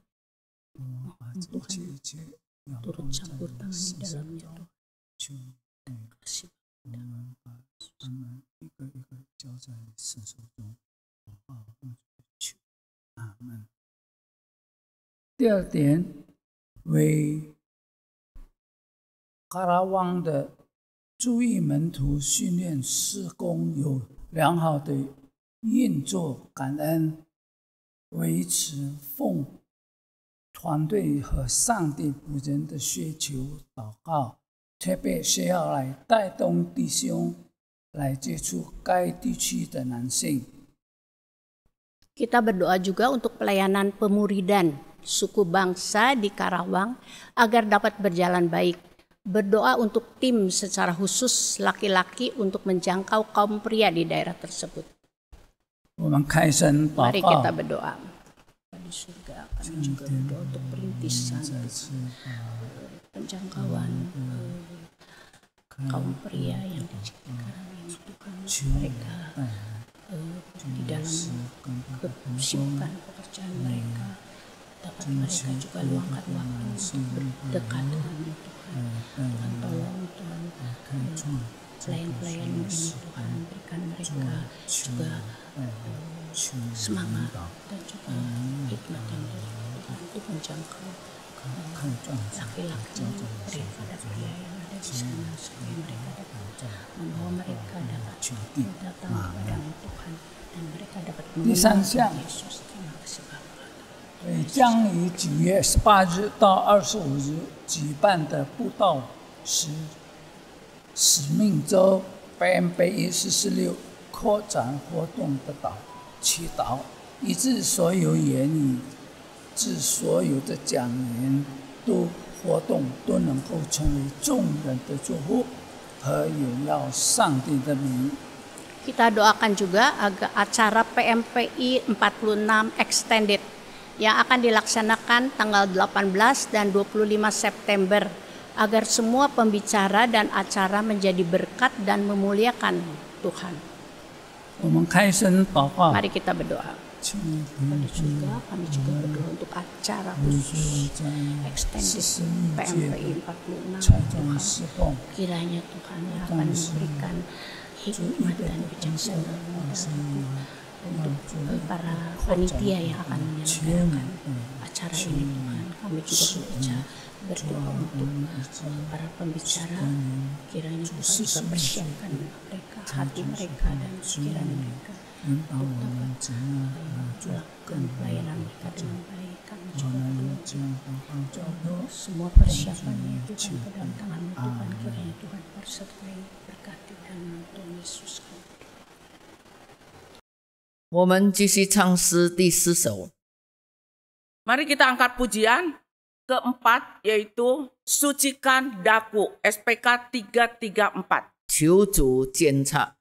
Speaker 6: Mohon Tuhan turut campur tangan di dalamnya Tuhan. Terima kasih.
Speaker 5: 第二点，为卡拉旺的注意门徒训练事工有良好的运作，感恩维持奉团队和上帝仆人的需求祷告，特别需要来带动弟兄来接触该地区的男性。
Speaker 6: Kita berdoa juga untuk pelayanan pemuridan suku bangsa di Karawang agar dapat berjalan baik. Berdoa untuk tim secara khusus laki-laki untuk menjangkau kaum pria di daerah tersebut. Mari kita berdoa. Di surga kami juga berdoa untuk perintisan, penjangkauan kaum pria yang di Cikarang ini Tuhan, mereka di dalam kesibukan pekerjaan mereka dapat mereka juga luangkan waktu untuk berdekat dengan Tuhan. Tuhan tolong Tuhan pelayan-pelayan ini Tuhan, berikan mereka juga semangat dan juga hikmat yang dari Tuhan untuk menjangkau laki-laki daripada pria yang ada di sana supaya mereka dapat membawa mereka dapat datang kepada Tuhan dan mereka dapat mengenal Yesus. Terima kasih Bapak.
Speaker 5: 将于9月18日到25日举办的布道使命周 PMBE 46扩展活动的祈祷，以致所有言语，致所有的讲员活动都能够成为众人的祝福和荣耀上帝的名。
Speaker 6: Kita doakan juga agar acara PMPI 46 Extended yang akan dilaksanakan tanggal 18 dan 25 September agar semua pembicara dan acara menjadi berkat dan memuliakan Tuhan.
Speaker 5: 我们开声祷告，
Speaker 6: Mari kita berdoa.
Speaker 5: 请
Speaker 6: Pada juga kami juga berdoa untuk acara khusus extended PMPI 46
Speaker 5: 财政
Speaker 6: Tuhan.
Speaker 5: 侍奉，
Speaker 6: Kiranya Tuhan yang akan memberikan hikmat dan kebijaksanaan untuk para panitia yang akan menyelenggarakan acara ini Tuhan. Kami juga berdoa untuk para pembicara, kiranya Tuhan juga persiapkan mereka, hati mereka dan pikiran mereka untuk melakukan pelayanan mereka dengan baik. Kami juga semua persiapannya Tuhan ke dalam tangan-Mu Tuhan, kiranya Tuhan bersertai, berkati dan Tuhan Yesus kami.
Speaker 1: 我们继续唱诗第4首。
Speaker 2: Mari kita angkat pujian keempat, yaitu Sucikan Daku, SPK 334.
Speaker 1: 求主监察。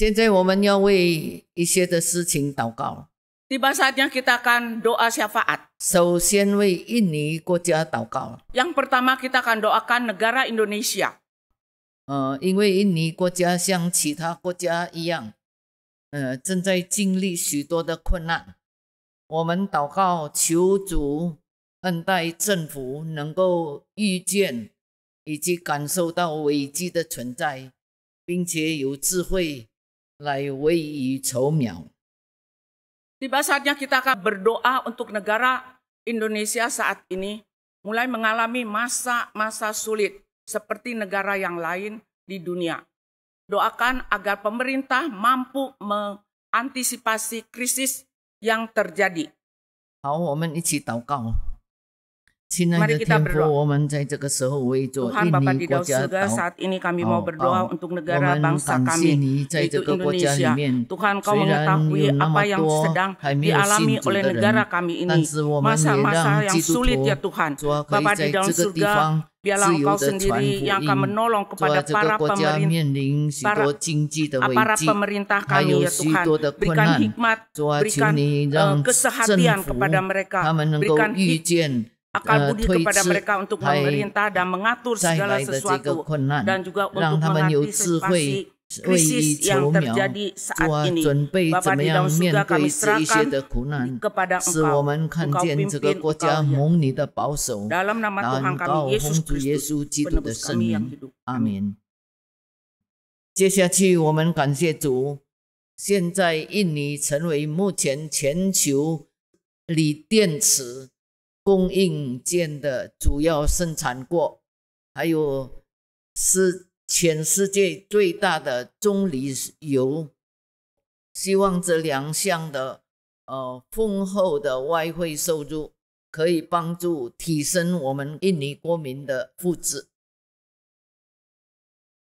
Speaker 1: 现在我们要为一些的事情祷告。
Speaker 2: Tiba saatnya kita akan doa syafaat.
Speaker 1: 首先为印尼国家祷告。
Speaker 2: Yang pertama kita akan doakan negara Indonesia.
Speaker 1: 因为印尼国家像其他国家一样，正在经历许多的困难。我们祷告，求主恩待政府能够预见以及感受到危机的存在，并且有智慧来未雨绸缪。
Speaker 2: Tiba saatnya kita akan berdoa untuk negara Indonesia saat ini mulai mengalami masa-masa sulit seperti negara yang lain di dunia. Doakan agar pemerintah mampu mengantisipasi krisis yang terjadi.
Speaker 1: 好，我们一起祷告。亲爱的天父，我们在这个时候为着
Speaker 2: Tuhan
Speaker 1: 印
Speaker 2: Bapa
Speaker 1: 尼
Speaker 2: di
Speaker 1: 国
Speaker 2: dalam
Speaker 1: 家
Speaker 2: surga, saat ini kami mau berdoa untuk
Speaker 1: 我
Speaker 2: negara
Speaker 1: 们
Speaker 2: bangsa
Speaker 1: 感谢
Speaker 2: kami,
Speaker 1: 你在这
Speaker 2: yaitu
Speaker 1: 个国家里
Speaker 2: Indonesia.
Speaker 1: 面，
Speaker 2: Tuhan Kau
Speaker 1: 虽然
Speaker 2: mengetahui
Speaker 1: 有那
Speaker 2: apa
Speaker 1: 么
Speaker 2: yang
Speaker 1: 多
Speaker 2: sedang
Speaker 1: 还没有
Speaker 2: dialami
Speaker 1: 信主
Speaker 2: oleh
Speaker 1: 的
Speaker 2: negara
Speaker 1: 人，
Speaker 2: kami
Speaker 1: 但
Speaker 2: ini.
Speaker 1: 是我们也
Speaker 2: Masa-masa
Speaker 1: 让
Speaker 2: yang
Speaker 1: 基督
Speaker 2: sulit
Speaker 1: 徒
Speaker 2: ya Tuhan.
Speaker 1: 主要可以
Speaker 2: Bapa
Speaker 1: 在
Speaker 2: di dalam
Speaker 1: 这个地
Speaker 2: surga,
Speaker 1: 方
Speaker 2: biarlah
Speaker 1: 自由
Speaker 2: Engkau
Speaker 1: 的传
Speaker 2: sendiri
Speaker 1: 福
Speaker 2: yang akan
Speaker 1: 音。
Speaker 2: menolong
Speaker 1: 主啊，
Speaker 2: kepada
Speaker 1: 这个
Speaker 2: para
Speaker 1: 国家
Speaker 2: pemerintah,
Speaker 1: 面临许多经济的危
Speaker 2: para
Speaker 1: 机，
Speaker 2: pemerintah
Speaker 1: 还
Speaker 2: kami
Speaker 1: 有
Speaker 2: ya
Speaker 1: 许
Speaker 2: Tuhan.
Speaker 1: 多的困
Speaker 2: Berikan
Speaker 1: 难。
Speaker 2: hikmat,
Speaker 1: 主啊，求
Speaker 2: berikan
Speaker 1: 你让
Speaker 2: kesehatian
Speaker 1: 政府
Speaker 2: kepada mereka,
Speaker 1: 他们能够
Speaker 2: berikan
Speaker 1: 预见
Speaker 2: akal budi
Speaker 1: 推
Speaker 2: kepada
Speaker 1: 迟
Speaker 2: mereka untuk
Speaker 1: 还
Speaker 2: memerintah dan mengatur
Speaker 1: 再
Speaker 2: segala
Speaker 1: 来的这个
Speaker 2: sesuatu
Speaker 1: 困难，
Speaker 2: dan juga
Speaker 1: 让
Speaker 2: untuk
Speaker 1: 他们有智慧
Speaker 2: mengantisipasi
Speaker 1: 未雨
Speaker 2: krisis yang
Speaker 1: 绸缪。
Speaker 2: terjadi
Speaker 1: 主
Speaker 2: saat
Speaker 1: 啊，
Speaker 2: ini.
Speaker 1: 准备
Speaker 2: Bapa
Speaker 1: 怎么
Speaker 2: di
Speaker 1: 样
Speaker 2: dalam
Speaker 1: 面
Speaker 2: surga
Speaker 1: 对
Speaker 2: kami
Speaker 1: 这一些
Speaker 2: serahkan
Speaker 1: 的苦难，
Speaker 2: kepada
Speaker 1: 使我
Speaker 2: Engkau.
Speaker 1: 们看
Speaker 2: Engkau
Speaker 1: 见这个
Speaker 2: pimpin,
Speaker 1: 国家
Speaker 2: Engkau ya.
Speaker 1: 蒙你的保守。
Speaker 2: Dalam nama Tuhan
Speaker 1: 祷
Speaker 2: kami
Speaker 1: 告
Speaker 2: Yesus
Speaker 1: 奉主耶
Speaker 2: Kristus,
Speaker 1: 稣基督的
Speaker 2: penebus
Speaker 1: 圣
Speaker 2: kami yang
Speaker 1: 名，
Speaker 2: hidup.
Speaker 1: 阿门。接下去我们感谢主，现在印尼成为目前全球锂电池供应链的主要生产国，还有是全世界最大的棕榈油。希望这两项的丰厚的外汇收入可以帮助提升我们印尼国民的福祉。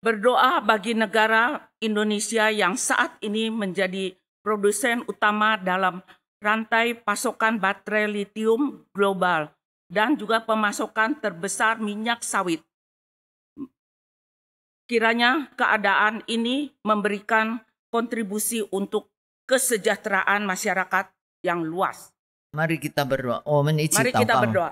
Speaker 2: Berdoa bagi negara Indonesia yang saat ini menjadi produsen utama dalam rantai pasokan baterai litium global dan juga pemasokan terbesar minyak sawit. Kiranya keadaan ini memberikan kontribusi untuk kesejahteraan masyarakat yang luas.
Speaker 1: Mari kita berdoa，我们一起
Speaker 2: Mari
Speaker 1: 祷
Speaker 2: kita
Speaker 1: 告。
Speaker 2: berdoa.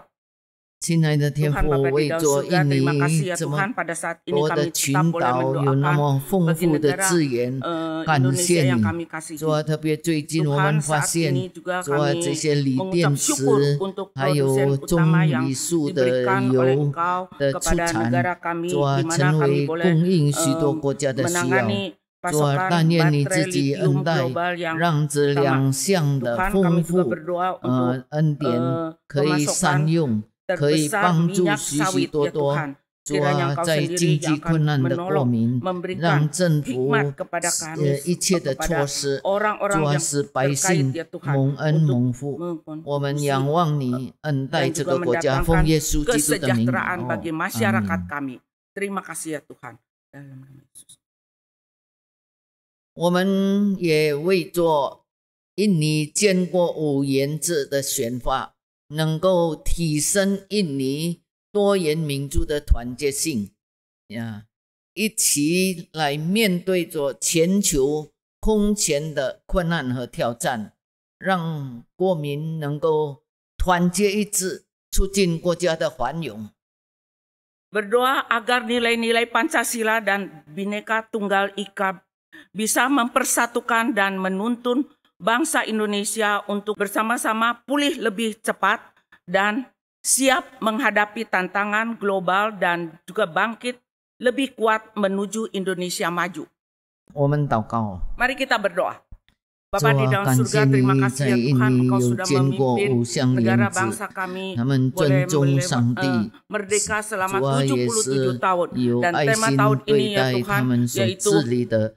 Speaker 1: 亲爱的天
Speaker 2: Tuhan
Speaker 1: 父，
Speaker 2: Bapa
Speaker 1: 为
Speaker 2: di dalam
Speaker 1: 着
Speaker 2: surga,
Speaker 1: 印
Speaker 2: terima
Speaker 1: 尼
Speaker 2: kasih ya
Speaker 1: 这么
Speaker 2: Tuhan, pada saat ini
Speaker 1: 多的
Speaker 2: kami
Speaker 1: 群
Speaker 2: tetap boleh
Speaker 1: 岛有那
Speaker 2: mendoakan
Speaker 1: 么丰
Speaker 2: bagi
Speaker 1: 富的
Speaker 2: negara
Speaker 1: 资源，感
Speaker 2: Indonesia
Speaker 1: 谢
Speaker 2: yang
Speaker 1: 你。
Speaker 2: kami kasihi.
Speaker 1: 主啊，特别最近我
Speaker 2: Tuhan
Speaker 1: 们发
Speaker 2: saat
Speaker 1: 现，
Speaker 2: ini juga
Speaker 1: 主啊，
Speaker 2: kami
Speaker 1: 这些锂
Speaker 2: mengucap
Speaker 1: 电
Speaker 2: syukur
Speaker 1: 池
Speaker 2: untuk
Speaker 1: 还
Speaker 2: produsen
Speaker 1: 有棕
Speaker 2: utama yang
Speaker 1: 榈树的
Speaker 2: diberikan oleh
Speaker 1: 油
Speaker 2: Engkau
Speaker 1: 的出
Speaker 2: kepada
Speaker 1: 产，
Speaker 2: negara kami
Speaker 1: 主啊，
Speaker 2: di mana
Speaker 1: 成
Speaker 2: kami
Speaker 1: 为
Speaker 2: boleh
Speaker 1: 供应许多国家的需要。
Speaker 2: menangani
Speaker 1: 主啊，
Speaker 2: pasokan
Speaker 1: 但愿你
Speaker 2: baterai
Speaker 1: 自己
Speaker 2: litium
Speaker 1: 恩待，
Speaker 2: global yang
Speaker 1: 让这
Speaker 2: sama.
Speaker 1: 两项的
Speaker 2: Tuhan
Speaker 1: 丰
Speaker 2: kami
Speaker 1: 富
Speaker 2: juga berdoa untuk
Speaker 1: 恩典可以善
Speaker 2: pemasokan
Speaker 1: 用，可以
Speaker 2: terbesar
Speaker 1: 帮助
Speaker 2: minyak
Speaker 1: 许许
Speaker 2: sawit
Speaker 1: 多
Speaker 2: ya
Speaker 1: 多。
Speaker 2: Tuhan.
Speaker 1: 主
Speaker 2: Kiranya
Speaker 1: 啊，
Speaker 2: Engkau
Speaker 1: 在
Speaker 2: sendiri
Speaker 1: 经济
Speaker 2: yang
Speaker 1: 困
Speaker 2: akan
Speaker 1: 难的国
Speaker 2: menolong,
Speaker 1: 民，
Speaker 2: memberikan
Speaker 1: 让政府
Speaker 2: hikmat kepada kami,
Speaker 1: 一切的
Speaker 2: kepada
Speaker 1: 措施，
Speaker 2: orang-orang
Speaker 1: 主啊，
Speaker 2: yang
Speaker 1: 使百
Speaker 2: terkait
Speaker 1: 姓
Speaker 2: ya Tuhan
Speaker 1: 蒙恩
Speaker 2: untuk
Speaker 1: 蒙福。我们
Speaker 2: mengurusi
Speaker 1: 仰望你，恩待
Speaker 2: dan
Speaker 1: 这
Speaker 2: juga
Speaker 1: 个国家，奉
Speaker 2: mendatangkan
Speaker 1: 耶稣基督的名。
Speaker 2: kesejahteraan bagi masyarakat
Speaker 1: 阿门。
Speaker 2: kami. Terima kasih ya Tuhan. Dalam nama Yesus.
Speaker 1: 我们也为做印尼建国5原则的选法，能够提升印尼多元民族的团结性呀，一起来面对着全球空前的困难和挑战，让国民能够团结一致，促进国家的繁荣。
Speaker 2: Berdoa agar nilai-nilai Pancasila dan Bhinneka Tunggal Ika bisa mempersatukan dan menuntun bangsa Indonesia untuk bersama-sama pulih lebih cepat dan siap menghadapi tantangan global dan juga bangkit lebih kuat menuju Indonesia maju.
Speaker 1: 我们祷告。
Speaker 2: Mari kita berdoa.
Speaker 1: 主
Speaker 2: Bapa di
Speaker 1: 啊，
Speaker 2: dalam
Speaker 1: 感
Speaker 2: surga,
Speaker 1: 谢
Speaker 2: terima
Speaker 1: 你
Speaker 2: kasih
Speaker 1: 在
Speaker 2: ya
Speaker 1: 印
Speaker 2: Tuhan,
Speaker 1: 尼
Speaker 2: Engkau
Speaker 1: 有
Speaker 2: sudah
Speaker 1: 建国
Speaker 2: memimpin
Speaker 1: 5项
Speaker 2: negara
Speaker 1: 原则，
Speaker 2: bangsa kami
Speaker 1: 他们
Speaker 2: boleh
Speaker 1: 尊重上帝。
Speaker 2: merdeka selama
Speaker 1: 主啊，也
Speaker 2: 77
Speaker 1: 是
Speaker 2: tahun
Speaker 1: 有
Speaker 2: dan
Speaker 1: 爱
Speaker 2: tema
Speaker 1: 心
Speaker 2: tahun
Speaker 1: 对
Speaker 2: ini ya
Speaker 1: 待他
Speaker 2: Tuhan
Speaker 1: 们所
Speaker 2: yaitu
Speaker 1: 治理的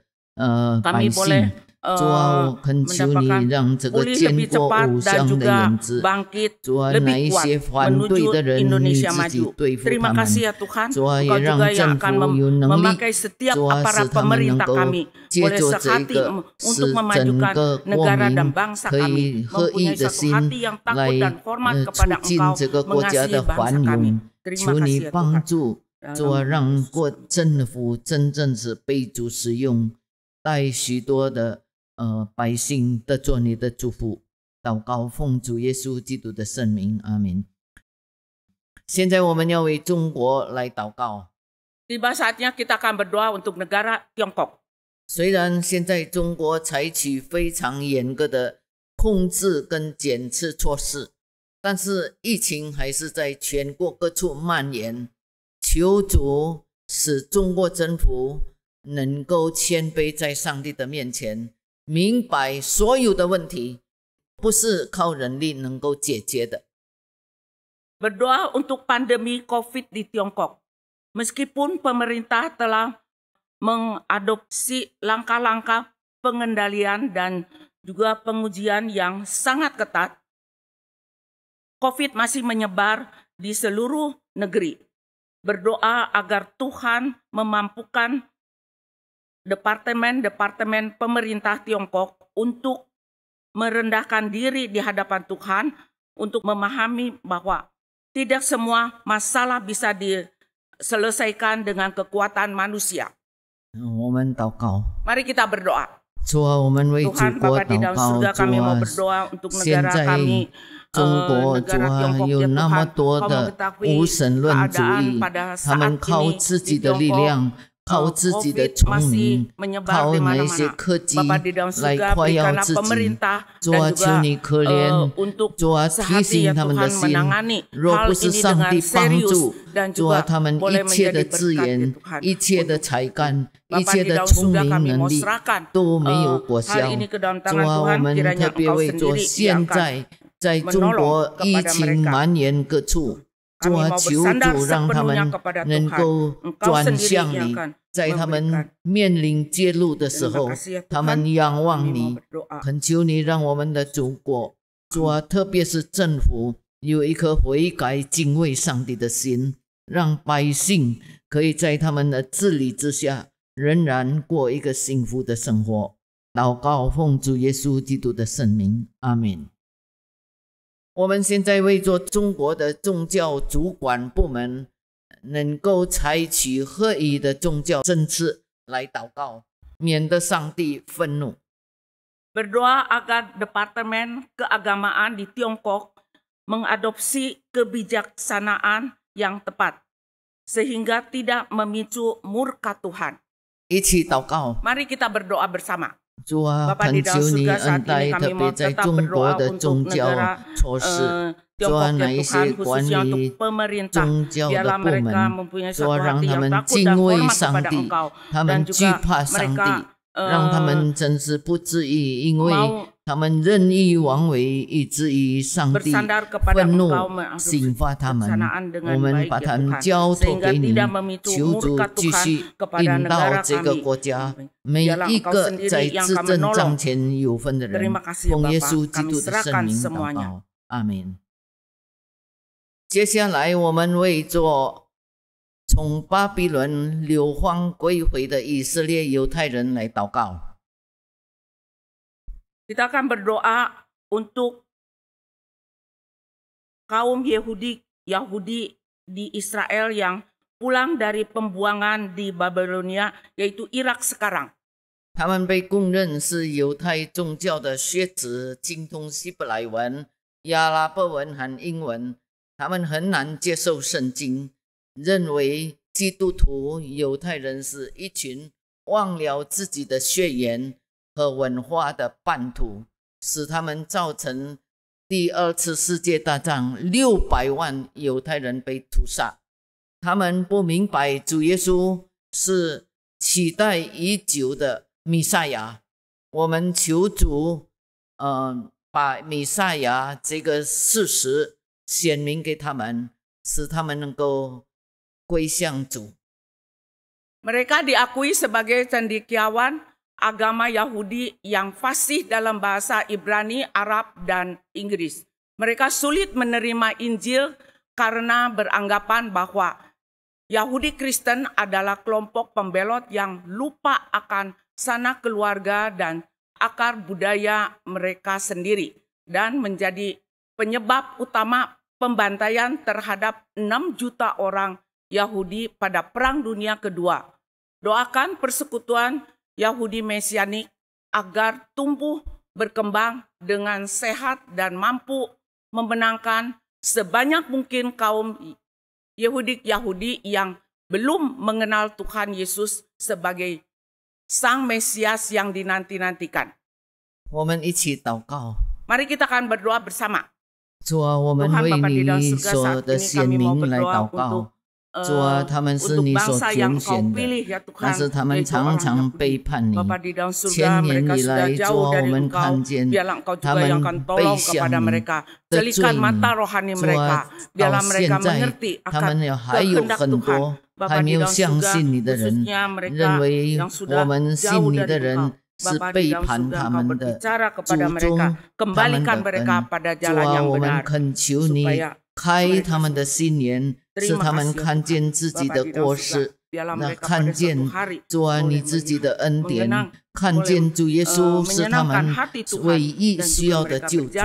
Speaker 1: 百
Speaker 2: kami
Speaker 1: 姓。
Speaker 2: boleh
Speaker 1: 主啊，我恳求你
Speaker 2: mendapatkan
Speaker 1: 让这个
Speaker 2: pulih
Speaker 1: 建
Speaker 2: lebih
Speaker 1: 国
Speaker 2: cepat
Speaker 1: 5
Speaker 2: dan
Speaker 1: 项的
Speaker 2: juga
Speaker 1: 原则，
Speaker 2: bangkit
Speaker 1: 主啊，哪
Speaker 2: lebih
Speaker 1: 一
Speaker 2: kuat
Speaker 1: 些反对
Speaker 2: menuju
Speaker 1: 的人，你
Speaker 2: Indonesia
Speaker 1: 自己
Speaker 2: maju.
Speaker 1: 对付
Speaker 2: Terima
Speaker 1: 他们。
Speaker 2: kasih ya Tuhan,
Speaker 1: 主啊，也
Speaker 2: Engkau
Speaker 1: 让
Speaker 2: juga yang
Speaker 1: 政
Speaker 2: akan
Speaker 1: 府有能力，
Speaker 2: memakai setiap
Speaker 1: 主啊，使
Speaker 2: aparat
Speaker 1: 他们能
Speaker 2: pemerintah
Speaker 1: 够
Speaker 2: kami
Speaker 1: 借
Speaker 2: boleh
Speaker 1: 着这
Speaker 2: sehati
Speaker 1: 个，
Speaker 2: untuk
Speaker 1: 使整
Speaker 2: memajukan
Speaker 1: 个国
Speaker 2: negara dan
Speaker 1: 民
Speaker 2: bangsa
Speaker 1: 可
Speaker 2: kami
Speaker 1: 以合一
Speaker 2: mempunyai
Speaker 1: 的
Speaker 2: satu
Speaker 1: 心
Speaker 2: hati yang takut
Speaker 1: 来
Speaker 2: dan hormat
Speaker 1: 促
Speaker 2: kepada
Speaker 1: 进
Speaker 2: Engkau
Speaker 1: 这个国家的
Speaker 2: mengasihi bangsa
Speaker 1: 繁
Speaker 2: kami.
Speaker 1: 荣。
Speaker 2: Terima
Speaker 1: 求
Speaker 2: kasih
Speaker 1: 你
Speaker 2: ya
Speaker 1: 帮
Speaker 2: Tuhan.
Speaker 1: 助，
Speaker 2: Dalam
Speaker 1: 主啊，
Speaker 2: nama
Speaker 1: 让
Speaker 2: Yesus.
Speaker 1: 国政府真正是被主使用，带许多的百姓得着你的祝福。祷告奉主耶稣基督的圣名，阿门。现在我们要为中国来祷告。
Speaker 2: Tiba saatnya kita akan berdoa untuk negara Tiongkok.
Speaker 1: 虽然现在中国采取非常严格的控制跟检测措施，但是疫情还是在全国各处蔓延。求主使中国政府能够谦卑在上帝的面前，明白所有的问题不是靠人力能够解决的。
Speaker 2: Berdoa untuk pandemi COVID di Tiongkok. Meskipun pemerintah telah mengadopsi langkah-langkah pengendalian dan juga pengujian yang sangat ketat, COVID masih menyebar di seluruh negeri. Berdoa agar Tuhan memampukan departemen-departemen pemerintah Tiongkok untuk merendahkan diri di hadapan Tuhan, untuk memahami bahwa tidak semua masalah bisa diselesaikan dengan kekuatan manusia. Mari kita berdoa. Tuhan Bapa di dalam surga, kami mau berdoa untuk negara kami, negara Tiongkok, ya Tuhan. Kau mengetahui keadaan pada saat ini di Tiongkok. COVID masih menyebar di mana-mana. Bapa di dalam surga, berikanlah pemerintah dan juga untuk sehati ya Tuhan menangani hal ini dengan serius dan juga boleh menjadi berkat ya Tuhan. Bapa di dalam surga, kami mau serahkan hal ini ke dalam tangan Tuhan, kiranya Engkau sendiri yang akan menolong kepada mereka. Kami mau bersandar sepenuhnya kepada Tuhan. Engkau sendiri yang akan
Speaker 1: 在他们面临揭露的时候，他们仰望你，恳求你让我们的祖国，主啊，特别是政府有一颗悔改敬畏上帝的心，让百姓可以在他们的治理之下仍然过一个幸福的生活。祷告奉主耶稣基督的圣名，阿们。我们现在为着中国的宗教主管部门能够采取合宜的宗教政策来祷告，免得上帝愤怒。
Speaker 2: Berdoa agar Departemen Keagamaan di Tiongkok mengadopsi kebijaksanaan yang tepat, sehingga tidak memicu murka Tuhan.
Speaker 1: 一起祷告。
Speaker 2: Mari kita berdoa bersama.
Speaker 1: 主啊，恳求你恩待，特别在中国的宗教措施，主啊，那一些管理宗教的部门，主啊，让他们敬畏上帝，他们惧怕上帝，让他们真是不至于因为他们任意妄为，以至于上帝愤怒刑罚他们。我们把他们交托给你，求主继续引导这个国家每一个在执政掌权有份的人，奉耶稣基督的圣名祷告，阿们。接下来我们为着从巴比伦流荒归回的以色列犹太人来祷告。
Speaker 2: Kita akan berdoa untuk kaum Yahudi di Israel yang pulang dari pembuangan di Babilonia, yaitu Irak sekarang.
Speaker 1: 他们被公认是犹太宗教的学子，精通希伯来文、阿拉伯文和英文。他们很难接受圣经，认为基督徒犹太人是一群忘了自己的血缘和文化的叛徒，使他们造成第二次世界大战600万犹太人被屠杀。他们不明白主耶稣是期待已久的弥赛亚。我们求主把弥赛亚这个事实显明给他们，使他们能够归向主。
Speaker 2: Mereka diakui sebagai cendekiawan agama Yahudi yang fasih dalam bahasa Ibrani, Arab, dan Inggris. Mereka sulit menerima Injil karena beranggapan bahwa Yahudi Kristen adalah kelompok pembelot yang lupa akan sanak keluarga dan akar budaya mereka sendiri, dan menjadi penyebab utama pembantaian terhadap 6 juta orang Yahudi pada Perang Dunia Kedua. Doakan persekutuan Yahudi Mesianik agar tumbuh berkembang dengan sehat dan mampu memenangkan sebanyak mungkin kaum Yahudi yang belum mengenal Tuhan Yesus sebagai Sang Mesias yang dinanti-nantikan. Mari kita akan berdoa bersama.
Speaker 1: 主啊，我们为你所的选民来祷告。主啊，他们是你所拣选的，但是他们常常背叛你。千年以来，主啊，我们看见他们背向你的罪。主啊，到现在，他们还有很多还没有相信你的人，认为我们信你的人 是背叛他们的祖宗，他们的恩。主啊，我们恳求你开他们的心眼，使他们看见自己的过失，看见主啊你自己的恩典，看见主耶稣是他们唯一需要的救主，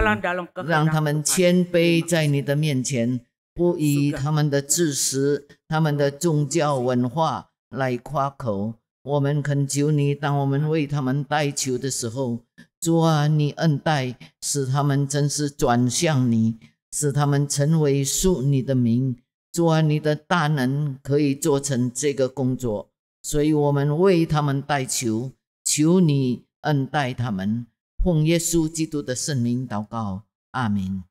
Speaker 1: 让他们谦卑在你的面前，不以他们的知识、他们的宗教文化来夸口。我们恳求你，当我们为他们代求的时候，主啊你恩待，使他们真是转向你，使他们成为属你的名。主啊你的大能可以做成这个工作，所以我们为他们代求，求你恩待他们，奉耶稣基督的圣名祷告，阿们。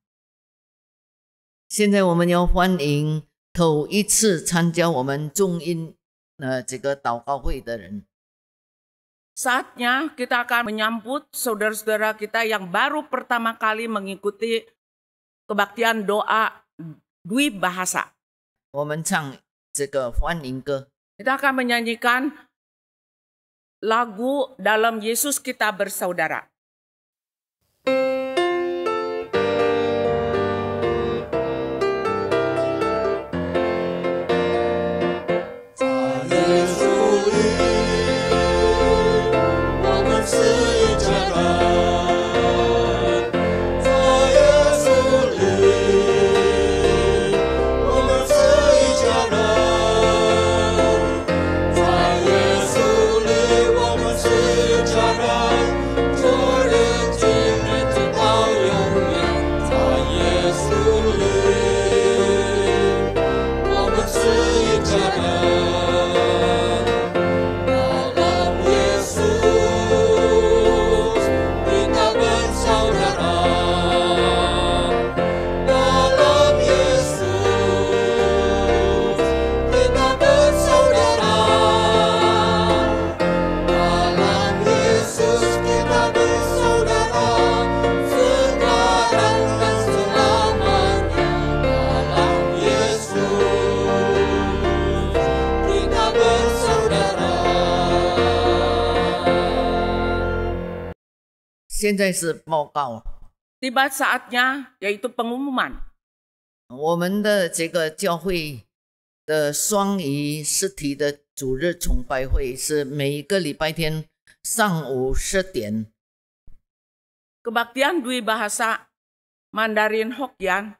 Speaker 1: 现在我们要欢迎头一次参加我们中英这个祷告会的人。
Speaker 2: Saatnya kita akan menyambut saudara-saudara kita yang baru pertama kali mengikuti kebaktian doa Dwi Bahasa.
Speaker 1: 我们唱这个欢迎歌。
Speaker 2: Kita akan menyanyikan lagu Dalam Yesus Kita Bersaudara.
Speaker 1: 现在是报告。
Speaker 2: Tiba saatnya yaitu pengumuman.
Speaker 1: 我们的这个教会的双语实体的主日崇拜会是每个礼拜天上午10点。
Speaker 2: Kebaktian Dwi Bahasa Mandarin Hokkien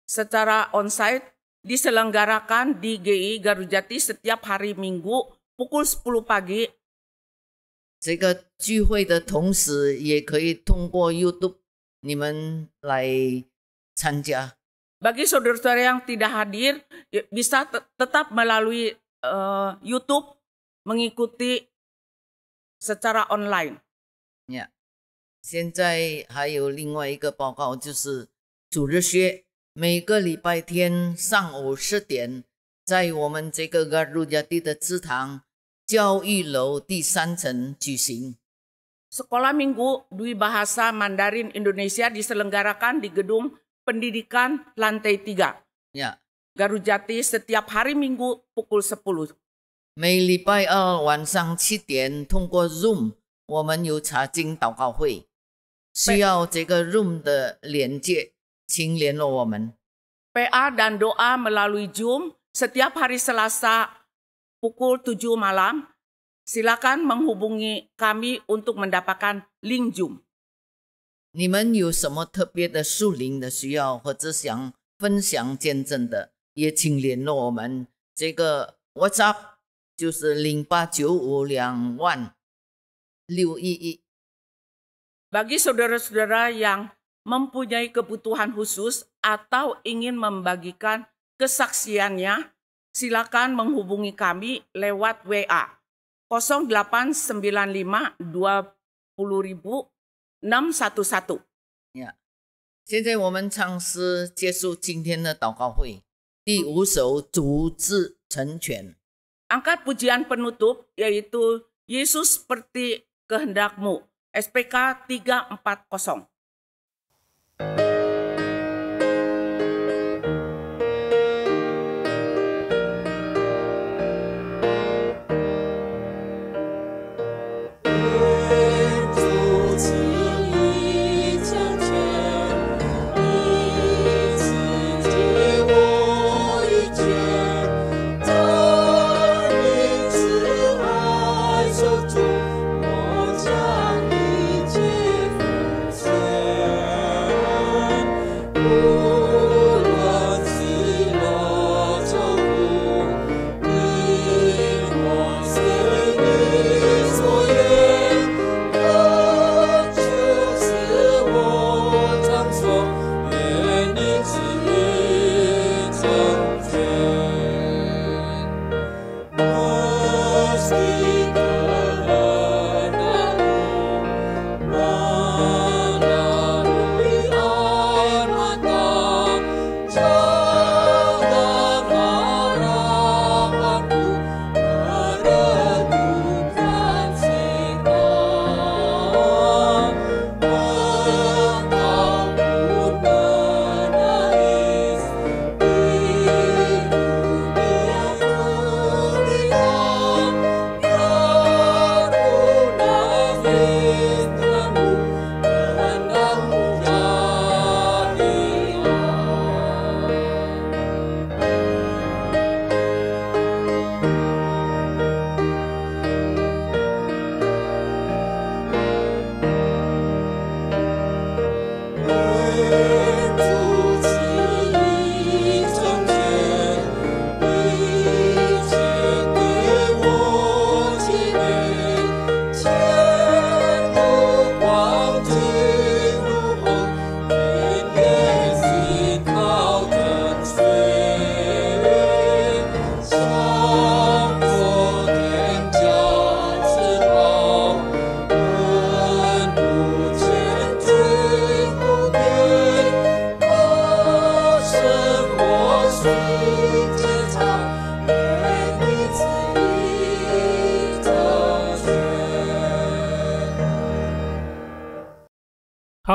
Speaker 2: secara onsite diselenggarakan di GI Garujati setiap hari Minggu pukul 10 pagi.
Speaker 1: 这个聚会的同时也可以通过 YouTube 你们来参加。
Speaker 2: Bagi saudara-saudara yang tidak hadir bisa tetap melalui YouTube mengikuti secara online.
Speaker 1: 现在还有另外一个报告，就是主日学每个礼拜天上午10点，在我们这个 Garujati 的祠堂教育楼第3层举行。
Speaker 2: Sekolah Minggu Dwi Bahasa Mandarin Indonesia diselenggarakan di Gedung Pendidikan Lantai 3. Garujati setiap hari Minggu pukul 10.
Speaker 1: 每礼拜二晚上7点，通过 Zoom 我们有查经祷告会，需要这个 Zoom 的连接，请联络我们。
Speaker 2: PA dan doa melalui Zoom setiap hari Selasa pukul 7 malam. Silakan menghubungi kami untuk mendapatkan link Zoom.
Speaker 1: 你们有什么特别的属灵的需要，或者想分享见证的，也请联络我们。这个 WhatsApp 就是0895221611。
Speaker 2: Bagi saudara-saudara yang mempunyai kebutuhan khusus atau ingin membagikan kesaksiannya, silakan menghubungi kami lewat WA 0895200611。
Speaker 1: 现在我们唱诗结束今天的祷告会。第5首主治成全。
Speaker 2: Angkat pujian penutup yaitu Yesus seperti kehendakmu, SPK 340.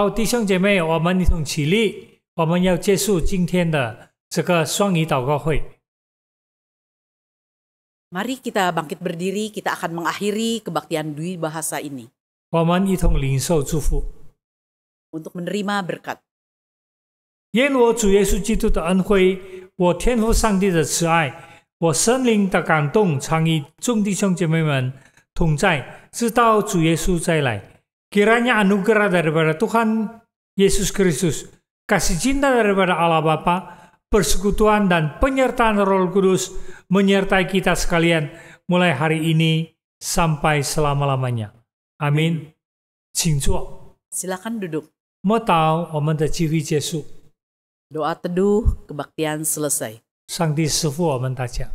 Speaker 3: 好，弟兄姐妹，我们一同起立，我们要结束今天的这个双语祷告会。
Speaker 4: Mari kita bangkit berdiri, kita akan mengakhiri kebaktian Dwi Bahasa ini.
Speaker 3: 我们一同领受祝福，
Speaker 4: Untuk menerima berkat.
Speaker 3: 愿我主耶稣基督的恩惠，我天父上帝的慈爱，我圣灵的感动，常与众弟兄姐妹们同在，直到主耶稣再来。Kiranya anugerah daripada Tuhan Yesus Kristus, kasih cinta daripada Allah Bapa, persekutuan dan penyertaan Roh Kudus menyertai kita sekalian mulai hari ini sampai selama-lamanya. Amin. 请坐。
Speaker 4: Silakan duduk.
Speaker 3: 默祷，我们的聚会结束。
Speaker 4: Doa teduh, kebaktian selesai.
Speaker 3: 上帝赐福我们大家。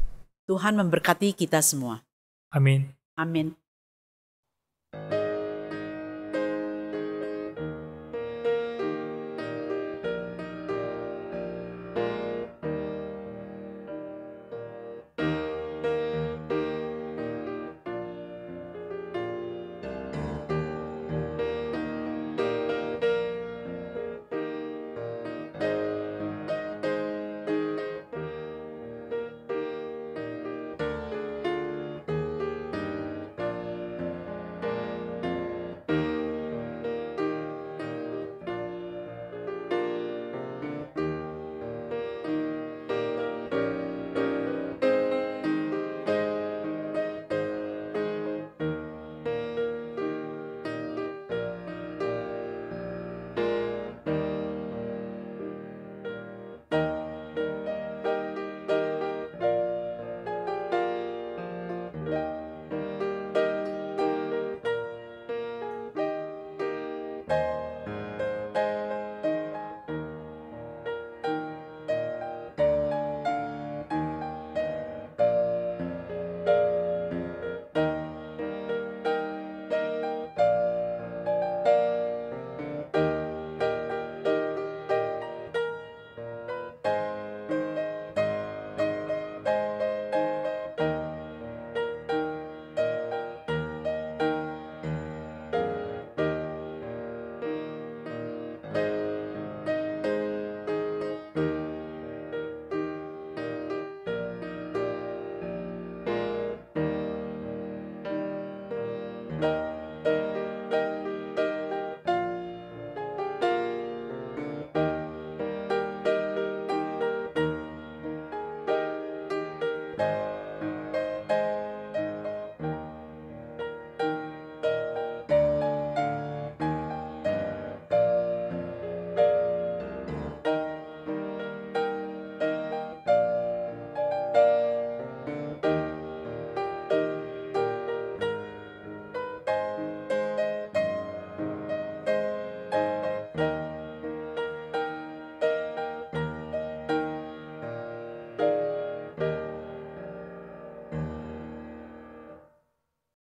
Speaker 4: Tuhan memberkati kita semua.
Speaker 3: 阿门。
Speaker 4: Amin.